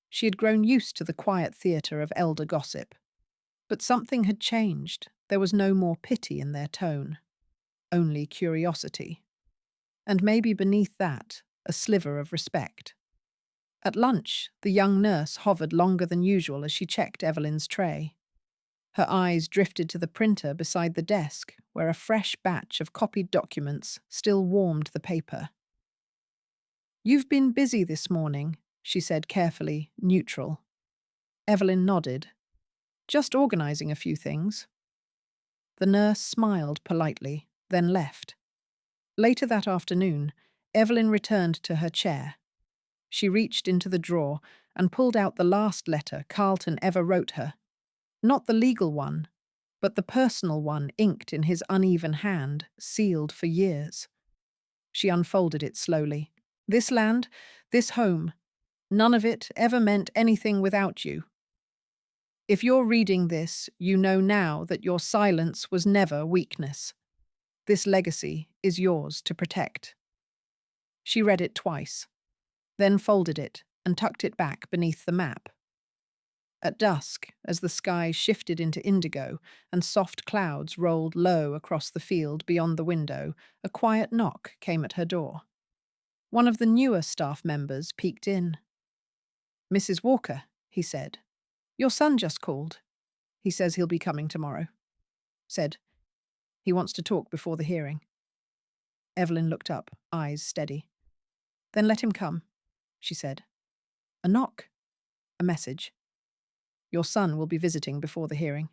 She had grown used to the quiet theatre of elder gossip. But something had changed. There was no more pity in their tone, only curiosity. And maybe beneath that, a sliver of respect. At lunch, the young nurse hovered longer than usual as she checked Evelyn's tray. Her eyes drifted to the printer beside the desk, where a fresh batch of copied documents still warmed the paper. "You've been busy this morning," she said carefully, neutral. Evelyn nodded. "Just organizing a few things." The nurse smiled politely, then left. Later that afternoon, Evelyn returned to her chair. She reached into the drawer and pulled out the last letter Carlton ever wrote her. Not the legal one, but the personal one inked in his uneven hand, sealed for years. She unfolded it slowly. "This land, this home, none of it ever meant anything without you. If you're reading this, you know now that your silence was never weakness. This legacy is yours to protect." She read it twice, then folded it and tucked it back beneath the map. At dusk, as the sky shifted into indigo and soft clouds rolled low across the field beyond the window, a quiet knock came at her door. One of the newer staff members peeked in. "Mrs. Walker," he said. "Your son just called. He says he'll be coming tomorrow." Said, "He wants to talk before the hearing." Evelyn looked up, eyes steady. "Then let him come," she said. A knock. A message. "Your son will be visiting before the hearing."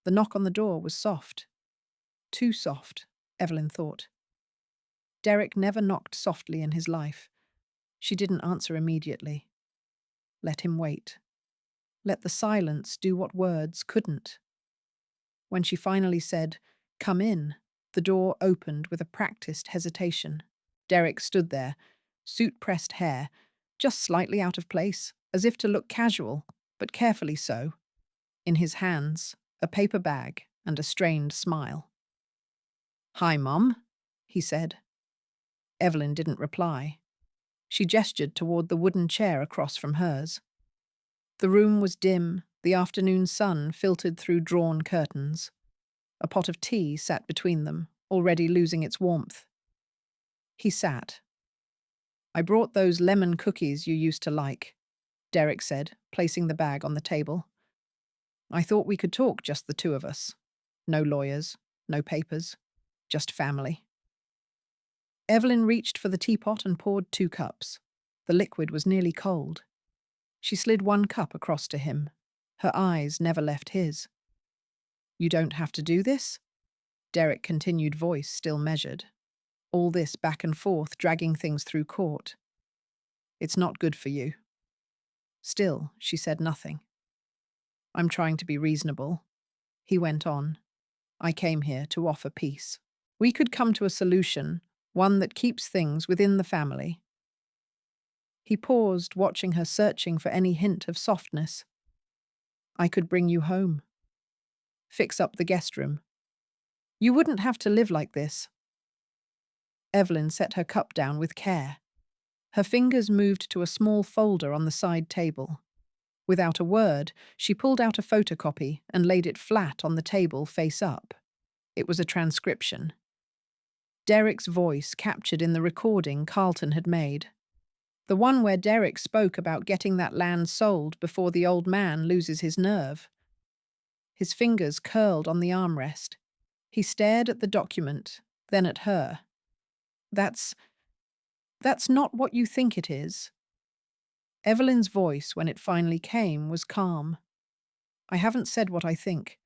The knock on the door was soft. Too soft, Evelyn thought. Derek never knocked softly in his life. She didn't answer immediately. Let him wait. Let the silence do what words couldn't. When she finally said, "Come in," the door opened with a practiced hesitation. Derek stood there, suit-pressed hair, just slightly out of place, as if to look casual, but carefully so. In his hands, a paper bag and a strained smile. "Hi, Mum," he said. Evelyn didn't reply. She gestured toward the wooden chair across from hers. The room was dim, the afternoon sun filtered through drawn curtains. A pot of tea sat between them, already losing its warmth. He sat. "I brought those lemon cookies you used to like," Derek said, placing the bag on the table. "I thought we could talk, just the two of us. No lawyers, no papers, just family." Evelyn reached for the teapot and poured 2 cups. The liquid was nearly cold. She slid 1 cup across to him. Her eyes never left his. "You don't have to do this?" Derek continued, voice still measured. "All this back and forth, dragging things through court. It's not good for you." Still, she said nothing. "I'm trying to be reasonable," he went on. "I came here to offer peace. We could come to a solution, one that keeps things within the family." He paused, watching her, searching for any hint of softness. "I could bring you home. Fix up the guest room. You wouldn't have to live like this." Evelyn set her cup down with care. Her fingers moved to a small folder on the side table. Without a word, she pulled out a photocopy and laid it flat on the table, face up. It was a transcription. Derek's voice captured in the recording Carlton had made. The one where Derek spoke about getting that land sold before the old man loses his nerve. His fingers curled on the armrest. He stared at the document, then at her. That's not what you think it is." Evelyn's voice, when it finally came, was calm. "I haven't said what I think.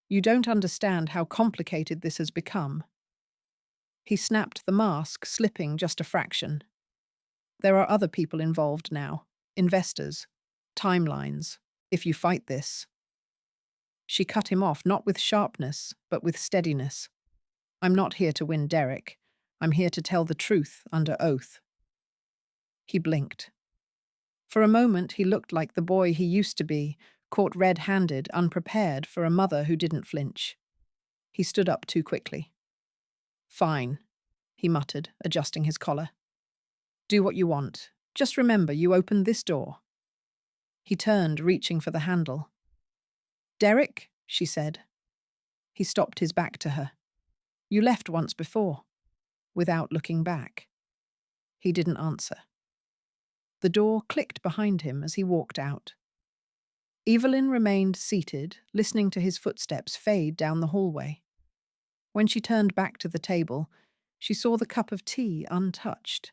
You don't understand how complicated this has become." He snapped the mask, slipping just a fraction. "There are other people involved now. Investors. Timelines. If you fight this." She cut him off, not with sharpness, but with steadiness. "I'm not here to win Derek. I'm here to tell the truth under oath." He blinked. For a moment, he looked like the boy he used to be, caught red-handed, unprepared for a mother who didn't flinch. He stood up too quickly. "Fine," he muttered, adjusting his collar. "Do what you want. Just remember, you opened this door." He turned, reaching for the handle. "Derek," she said. He stopped, his back to her. "You left once before." Without looking back. He didn't answer. The door clicked behind him as he walked out. Evelyn remained seated, listening to his footsteps fade down the hallway. When she turned back to the table, she saw the cup of tea untouched,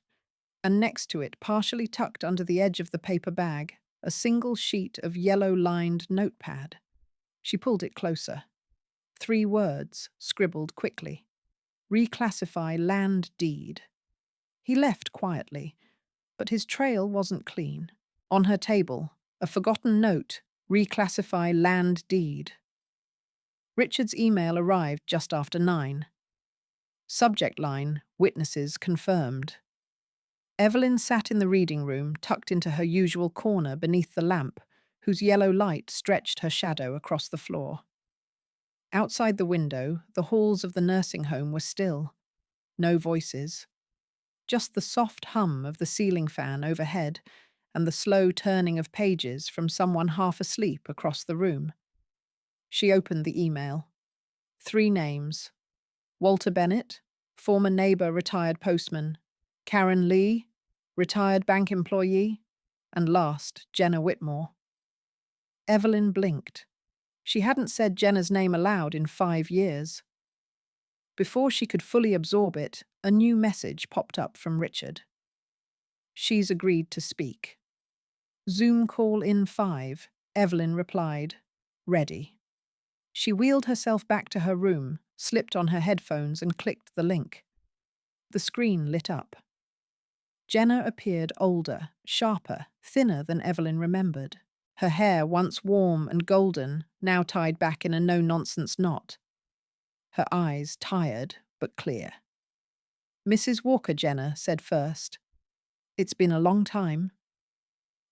and next to it, partially tucked under the edge of the paper bag, a single sheet of yellow-lined notepad. She pulled it closer. 3 words, scribbled quickly. "Reclassify land deed." He left quietly, but his trail wasn't clean. On her table, a forgotten note, "Reclassify land deed." Richard's email arrived just after 9. Subject line, "Witnesses confirmed." Evelyn sat in the reading room, tucked into her usual corner beneath the lamp, whose yellow light stretched her shadow across the floor. Outside the window, the halls of the nursing home were still. No voices. Just the soft hum of the ceiling fan overhead and the slow turning of pages from someone half asleep across the room. She opened the email. 3 names. Walter Bennett, former neighbor, retired postman. Karen Lee, retired bank employee. And last, Jenna Whitmore. Evelyn blinked. She hadn't said Jenna's name aloud in 5 years. Before she could fully absorb it, a new message popped up from Richard. "She's agreed to speak." "Zoom call in 5, Evelyn replied. "Ready." She wheeled herself back to her room, slipped on her headphones and clicked the link. The screen lit up. Jenna appeared older, sharper, thinner than Evelyn remembered. Her hair, once warm and golden, now tied back in a no-nonsense knot. Her eyes tired but clear. "Mrs. Walker," Jenna said first. "It's been a long time."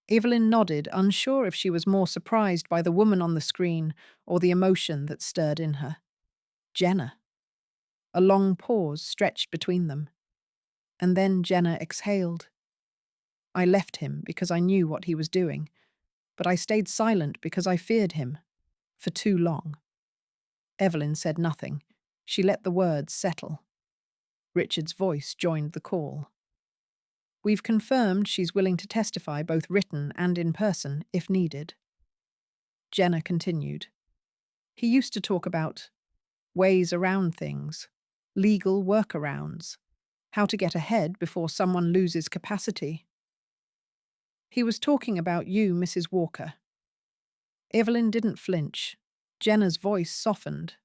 Evelyn nodded, unsure if she was more surprised by the woman on the screen or the emotion that stirred in her. Jenna. A long pause stretched between them. And then Jenna exhaled. "I left him because I knew what he was doing, but I stayed silent because I feared him. For too long." Evelyn said nothing. She let the words settle. Richard's voice joined the call. "We've confirmed she's willing to testify both written and in person, if needed." Jenna continued. "He used to talk about ways around things, legal workarounds, how to get ahead before someone loses capacity. He was talking about you, Mrs. Walker." Evelyn didn't flinch. Jenna's voice softened.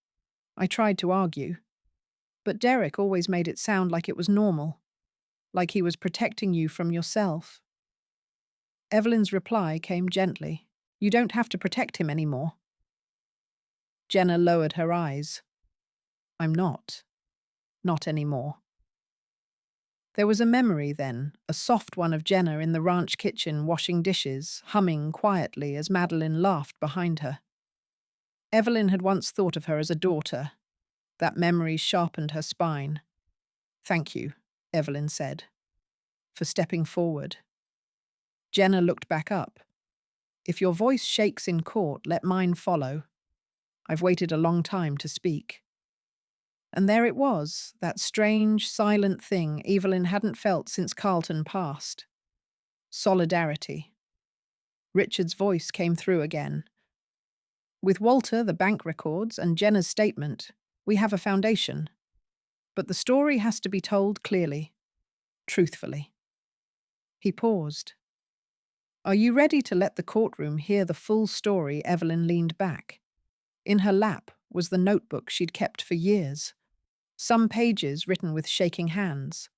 "I tried to argue, but Derek always made it sound like it was normal, like he was protecting you from yourself." Evelyn's reply came gently. "You don't have to protect him anymore." Jenna lowered her eyes. "I'm not. Not anymore." There was a memory then, a soft one of Jenna in the ranch kitchen washing dishes, humming quietly as Madeline laughed behind her. Evelyn had once thought of her as a daughter. That memory sharpened her spine. "Thank you," Evelyn said, "for stepping forward." Jenna looked back up. "If your voice shakes in court, let mine follow. I've waited a long time to speak." And there it was, that strange, silent thing Evelyn hadn't felt since Carlton passed. Solidarity. Richard's voice came through again. "With Walter, the bank records, and Jenna's statement, we have a foundation. But the story has to be told clearly, truthfully." He paused. "Are you ready to let the courtroom hear the full story?" Evelyn leaned back. In her lap was the notebook she'd kept for years. Some pages written with shaking hands,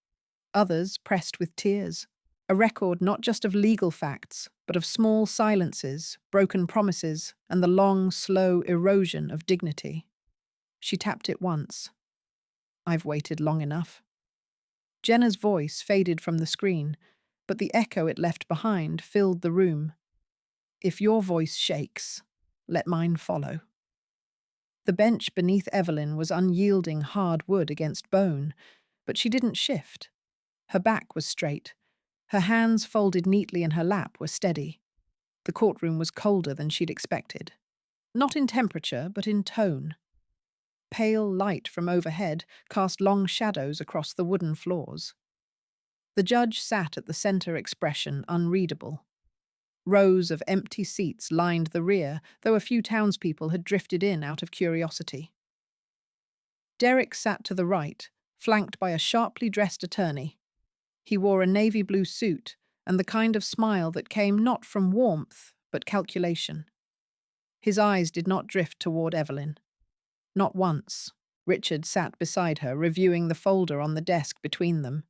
others pressed with tears. A record not just of legal facts, but of small silences, broken promises, and the long, slow erosion of dignity. She tapped it once. "I've waited long enough." Jenna's voice faded from the screen, but the echo it left behind filled the room. "If your voice shakes, let mine follow." The bench beneath Evelyn was unyielding hard wood against bone, but she didn't shift. Her back was straight. Her hands folded neatly in her lap were steady. The courtroom was colder than she'd expected. Not in temperature, but in tone. Pale light from overhead cast long shadows across the wooden floors. The judge sat at the center, expression unreadable. Rows of empty seats lined the rear, though a few townspeople had drifted in out of curiosity. Derek sat to the right, flanked by a sharply dressed attorney. He wore a navy blue suit and the kind of smile that came not from warmth, but calculation. His eyes did not drift toward Evelyn. Not once. Richard sat beside her, reviewing the folder on the desk between them.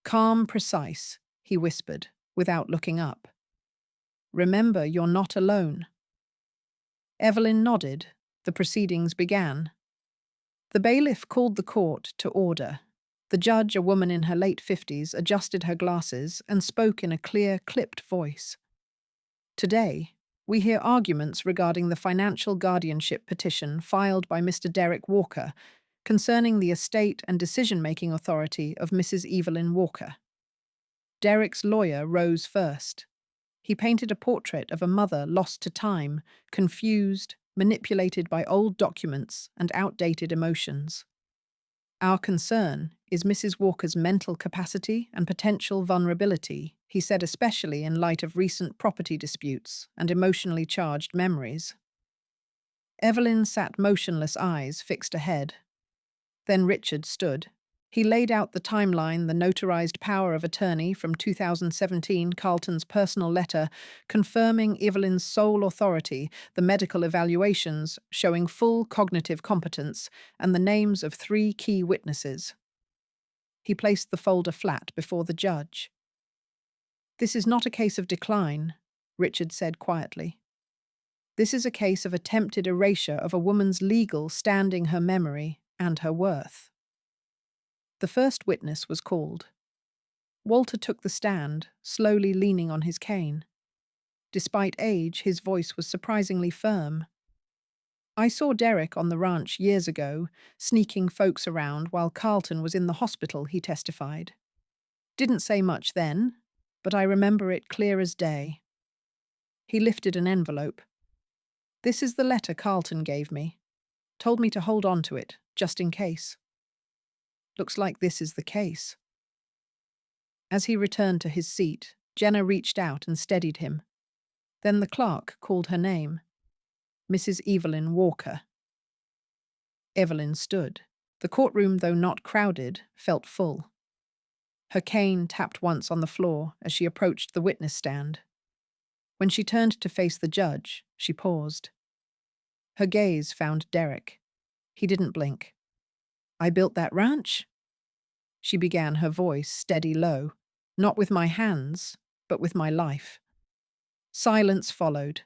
"Calm, precise," he whispered, without looking up. "Remember, you're not alone." Evelyn nodded. The proceedings began. The bailiff called the court to order. The judge, a woman in her late 50s, adjusted her glasses and spoke in a clear, clipped voice. "Today, we hear arguments regarding the financial guardianship petition filed by Mr. Derek Walker concerning the estate and decision-making authority of Mrs. Evelyn Walker." Derek's lawyer rose first. He painted a portrait of a mother lost to time, confused, manipulated by old documents and outdated emotions. "Our concern is Mrs. Walker's mental capacity and potential vulnerability," he said, especially in light of recent property disputes and emotionally charged memories. Evelyn sat motionless, eyes fixed ahead. Then Richard stood. He laid out the timeline, the notarized power of attorney from 2017, Carlton's personal letter confirming Evelyn's sole authority, the medical evaluations showing full cognitive competence, and the names of 3 key witnesses. He placed the folder flat before the judge. "This is not a case of decline," Richard said quietly. "This is a case of attempted erasure of a woman's legal standing, her memory, and her worth." The first witness was called. Walter took the stand, slowly leaning on his cane. Despite age, his voice was surprisingly firm. "I saw Derek on the ranch years ago, sneaking folks around while Carlton was in the hospital," he testified. "Didn't say much then, but I remember it clear as day." He lifted an envelope. "This is the letter Carlton gave me. Told me to hold on to it, just in case." "Looks like this is the case." As he returned to his seat, Jenna reached out and steadied him. Then the clerk called her name. "Mrs. Evelyn Walker." Evelyn stood. The courtroom, though not crowded, felt full. Her cane tapped once on the floor as she approached the witness stand. When she turned to face the judge, she paused. Her gaze found Derek. He didn't blink. "I built that ranch?" She began, her voice steady low. "Not with my hands, but with my life." Silence followed.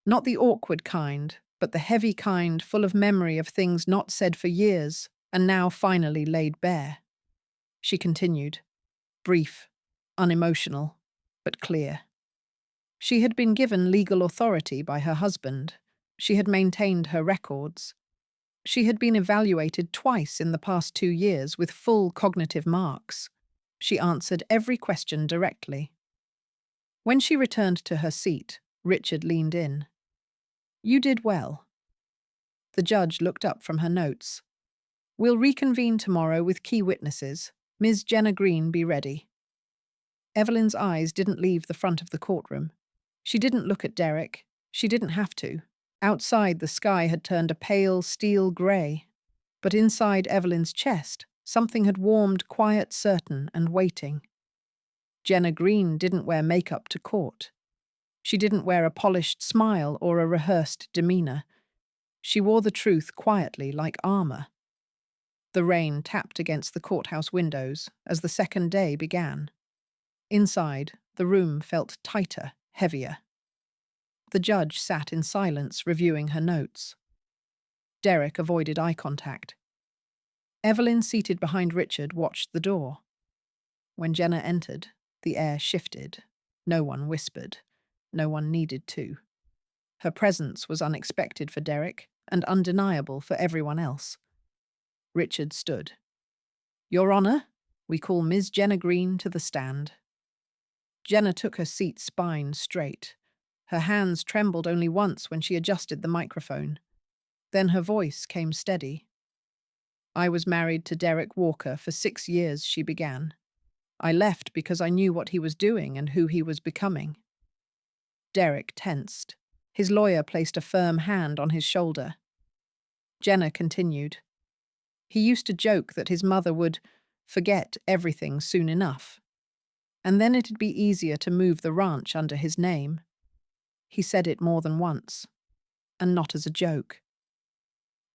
Not the awkward kind, but the heavy kind, full of memory of things not said for years and now finally laid bare. She continued, brief, unemotional, but clear. She had been given legal authority by her husband. She had maintained her records. She had been evaluated twice in the past 2 years with full cognitive marks. She answered every question directly. When she returned to her seat, Richard leaned in. "You did well." The judge looked up from her notes. "We'll reconvene tomorrow with key witnesses. Ms. Jenna Green, be ready." Evelyn's eyes didn't leave the front of the courtroom. She didn't look at Derek. She didn't have to. Outside, the sky had turned a pale steel grey. But inside Evelyn's chest, something had warmed quiet, certain, and waiting. Jenna Green didn't wear makeup to court. She didn't wear a polished smile or a rehearsed demeanor. She wore the truth quietly, like armor. The rain tapped against the courthouse windows as the second day began. Inside, the room felt tighter, heavier. The judge sat in silence, reviewing her notes. Derek avoided eye contact. Evelyn, seated behind Richard, watched the door. When Jenna entered, the air shifted. No one whispered. No one needed to. Her presence was unexpected for Derek and undeniable for everyone else. Richard stood. "Your Honor, we call Ms. Jenna Green to the stand." Jenna took her seat, spine straight. Her hands trembled only once when she adjusted the microphone. Then her voice came steady. "I was married to Derek Walker for 6 years," she began. "I left because I knew what he was doing and who he was becoming." Derek tensed. His lawyer placed a firm hand on his shoulder. Jenna continued. "He used to joke that his mother would forget everything soon enough, and then it'd be easier to move the ranch under his name. He said it more than once, and not as a joke."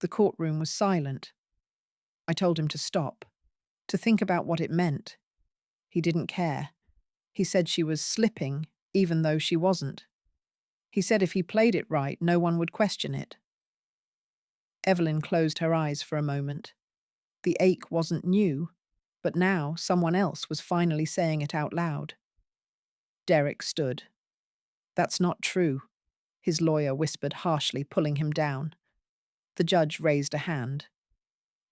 The courtroom was silent. I told him to stop, to think about what it meant. He didn't care. He said she was slipping, even though she wasn't. He said if he played it right, no one would question it. Evelyn closed her eyes for a moment. The ache wasn't new, but now someone else was finally saying it out loud. Derek stood. "That's not true," his lawyer whispered harshly, pulling him down. The judge raised a hand.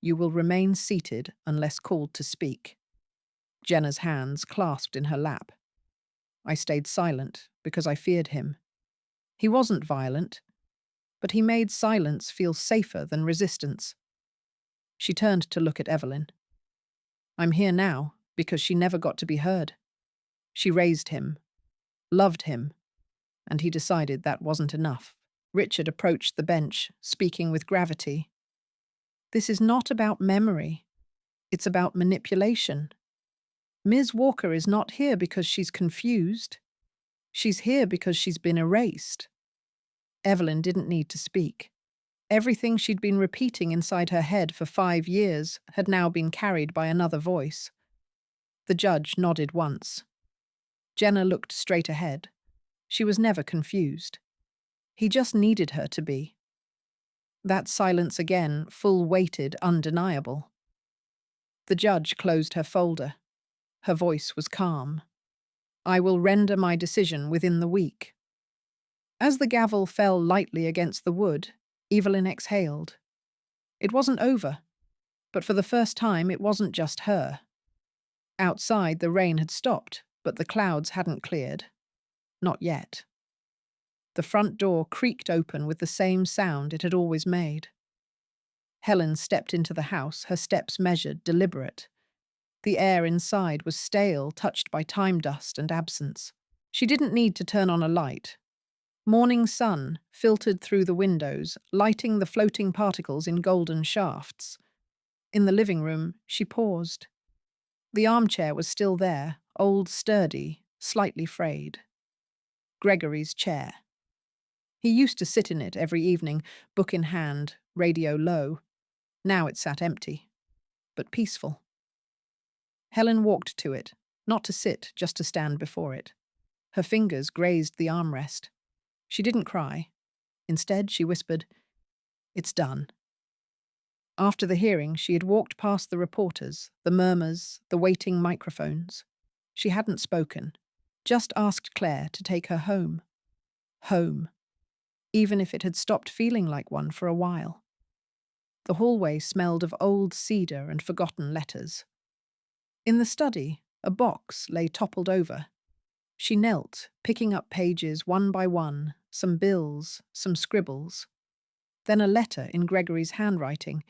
"You will remain seated unless called to speak." Jenna's hands clasped in her lap. I stayed silent because I feared him. He wasn't violent, but he made silence feel safer than resistance. She turned to look at Evelyn. "I'm here now because she never got to be heard. She raised him, loved him, and he decided that wasn't enough." Richard approached the bench, speaking with gravity. "This is not about memory. It's about manipulation. Ms. Walker is not here because she's confused. She's here because she's been erased." Evelyn didn't need to speak. Everything she'd been repeating inside her head for 5 years had now been carried by another voice. The judge nodded once. Jenna looked straight ahead. She was never confused. He just needed her to be. That silence again, full-weighted, undeniable. The judge closed her folder. Her voice was calm. I will render my decision within the week. As the gavel fell lightly against the wood, Evelyn exhaled. It wasn't over, but for the first time it wasn't just her. Outside, the rain had stopped, but the clouds hadn't cleared. Not yet. The front door creaked open with the same sound it had always made. Helen stepped into the house, her steps measured, deliberate. The air inside was stale, touched by time dust and absence. She didn't need to turn on a light. Morning sun filtered through the windows, lighting the floating particles in golden shafts. In the living room, she paused. The armchair was still there, old, sturdy, slightly frayed. Gregory's chair. He used to sit in it every evening, book in hand, radio low. Now it sat empty, but peaceful. Helen walked to it, not to sit, just to stand before it. Her fingers grazed the armrest. She didn't cry. Instead, she whispered, "It's done." After the hearing, she had walked past the reporters, the murmurs, the waiting microphones. She hadn't spoken, just asked Claire to take her home. Home. Even if it had stopped feeling like one for a while. The hallway smelled of old cedar and forgotten letters. In the study, a box lay toppled over. She knelt, picking up pages one by one, some bills, some scribbles. Then a letter in Gregory's handwriting.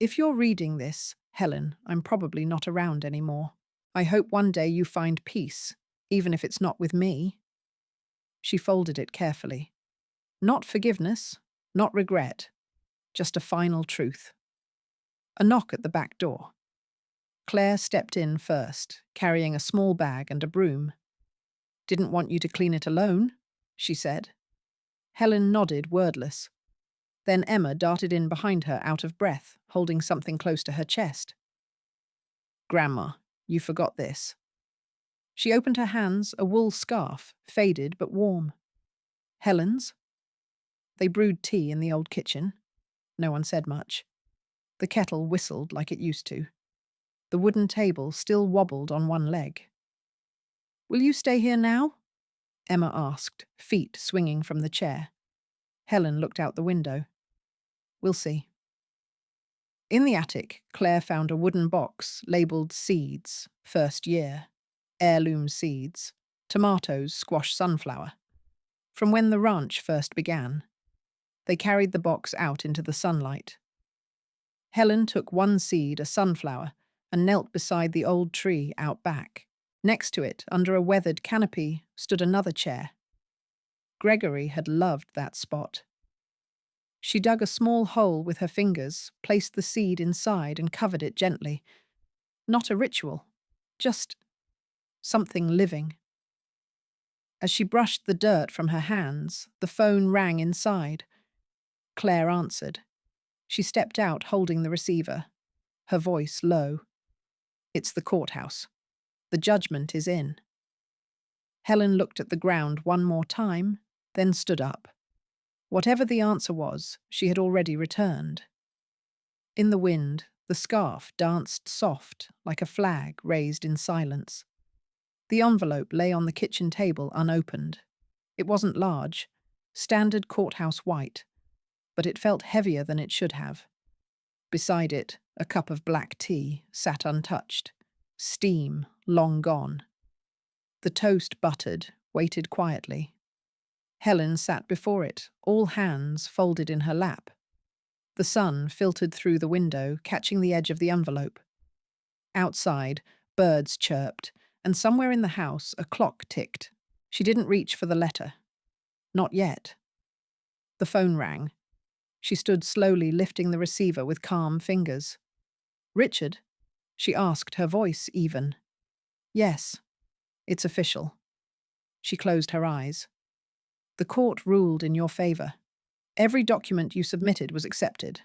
If you're reading this, Helen, I'm probably not around anymore. I hope one day you find peace, even if it's not with me. She folded it carefully. Not forgiveness, not regret, just a final truth. A knock at the back door. Claire stepped in first, carrying a small bag and a broom. "Didn't want you to clean it alone," she said. Helen nodded, wordless. Then Emma darted in behind her, out of breath, holding something close to her chest. "Grandma, you forgot this." She opened her hands, a wool scarf, faded but warm. "Helen's?" They brewed tea in the old kitchen. No one said much. The kettle whistled like it used to. The wooden table still wobbled on one leg. "Will you stay here now?" Emma asked, feet swinging from the chair. Helen looked out the window. "We'll see." In the attic, Claire found a wooden box labelled seeds, first year, heirloom seeds, tomatoes, squash, sunflower. From when the ranch first began. They carried the box out into the sunlight. Helen took one seed, a sunflower, and knelt beside the old tree out back. Next to it, under a weathered canopy, stood another chair. Gregory had loved that spot. She dug a small hole with her fingers, placed the seed inside and covered it gently. Not a ritual, just something living. As she brushed the dirt from her hands, the phone rang inside. Claire answered. She stepped out holding the receiver, her voice low. "It's the courthouse. The judgment is in." Helen looked at the ground one more time, then stood up. Whatever the answer was, she had already returned. In the wind, the scarf danced soft, like a flag raised in silence. The envelope lay on the kitchen table unopened. It wasn't large, standard courthouse white, but it felt heavier than it should have. Beside it, a cup of black tea sat untouched, steam long gone. The toast buttered, waited quietly. Helen sat before it, all hands folded in her lap. The sun filtered through the window, catching the edge of the envelope. Outside, birds chirped, and somewhere in the house a clock ticked. She didn't reach for the letter. Not yet. The phone rang. She stood slowly, lifting the receiver with calm fingers. "Richard?" she asked, her voice even. "Yes, it's official." She closed her eyes. "The court ruled in your favor. Every document you submitted was accepted.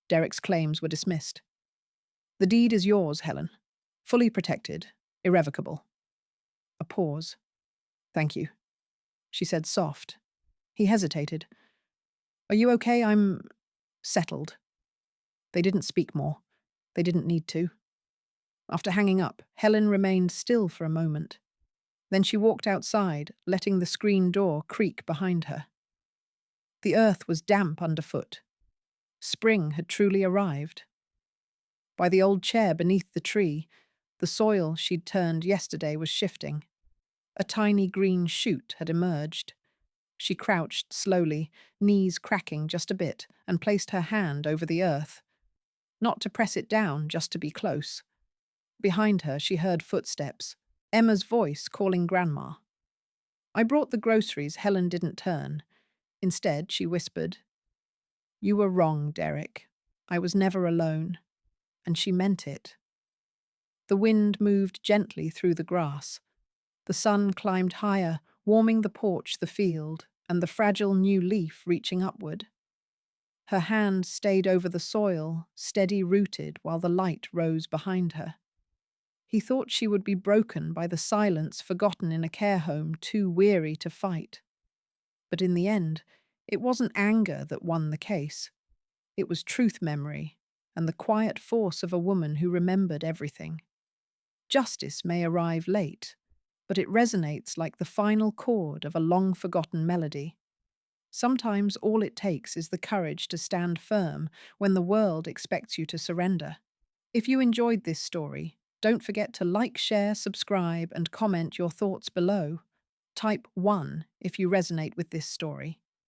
Derek's claims were dismissed. The deed is yours, Helen, fully protected, Irrevocable. A pause. Thank you, she said, soft. He hesitated. Are you okay? I'm settled. They didn't speak more. They didn't need to. After hanging up, Helen remained still for a moment. Then she walked outside, letting the screen door creak behind her. The earth was damp underfoot. Spring had truly arrived. By the old chair beneath the tree, the soil she'd turned yesterday was shifting. A tiny green shoot had emerged. She crouched slowly, knees cracking just a bit, and placed her hand over the earth. Not to press it down, just to be close. Behind her, she heard footsteps. Emma's voice calling Grandma. I brought the groceries. Helen didn't turn. Instead, she whispered, You were wrong, Derek. I was never alone. And she meant it. The wind moved gently through the grass. The sun climbed higher, warming the porch, the field, and the fragile new leaf reaching upward. Her hand stayed over the soil, steady-rooted, while the light rose behind her. He thought she would be broken by the silence forgotten in a care home, too weary to fight. But in the end, it wasn't anger that won the case. It was truth memory and the quiet force of a woman who remembered everything. Justice may arrive late, but it resonates like the final chord of a long-forgotten melody. Sometimes all it takes is the courage to stand firm when the world expects you to surrender. If you enjoyed this story, don't forget to like, share, subscribe, and comment your thoughts below. Type 1 if you resonate with this story.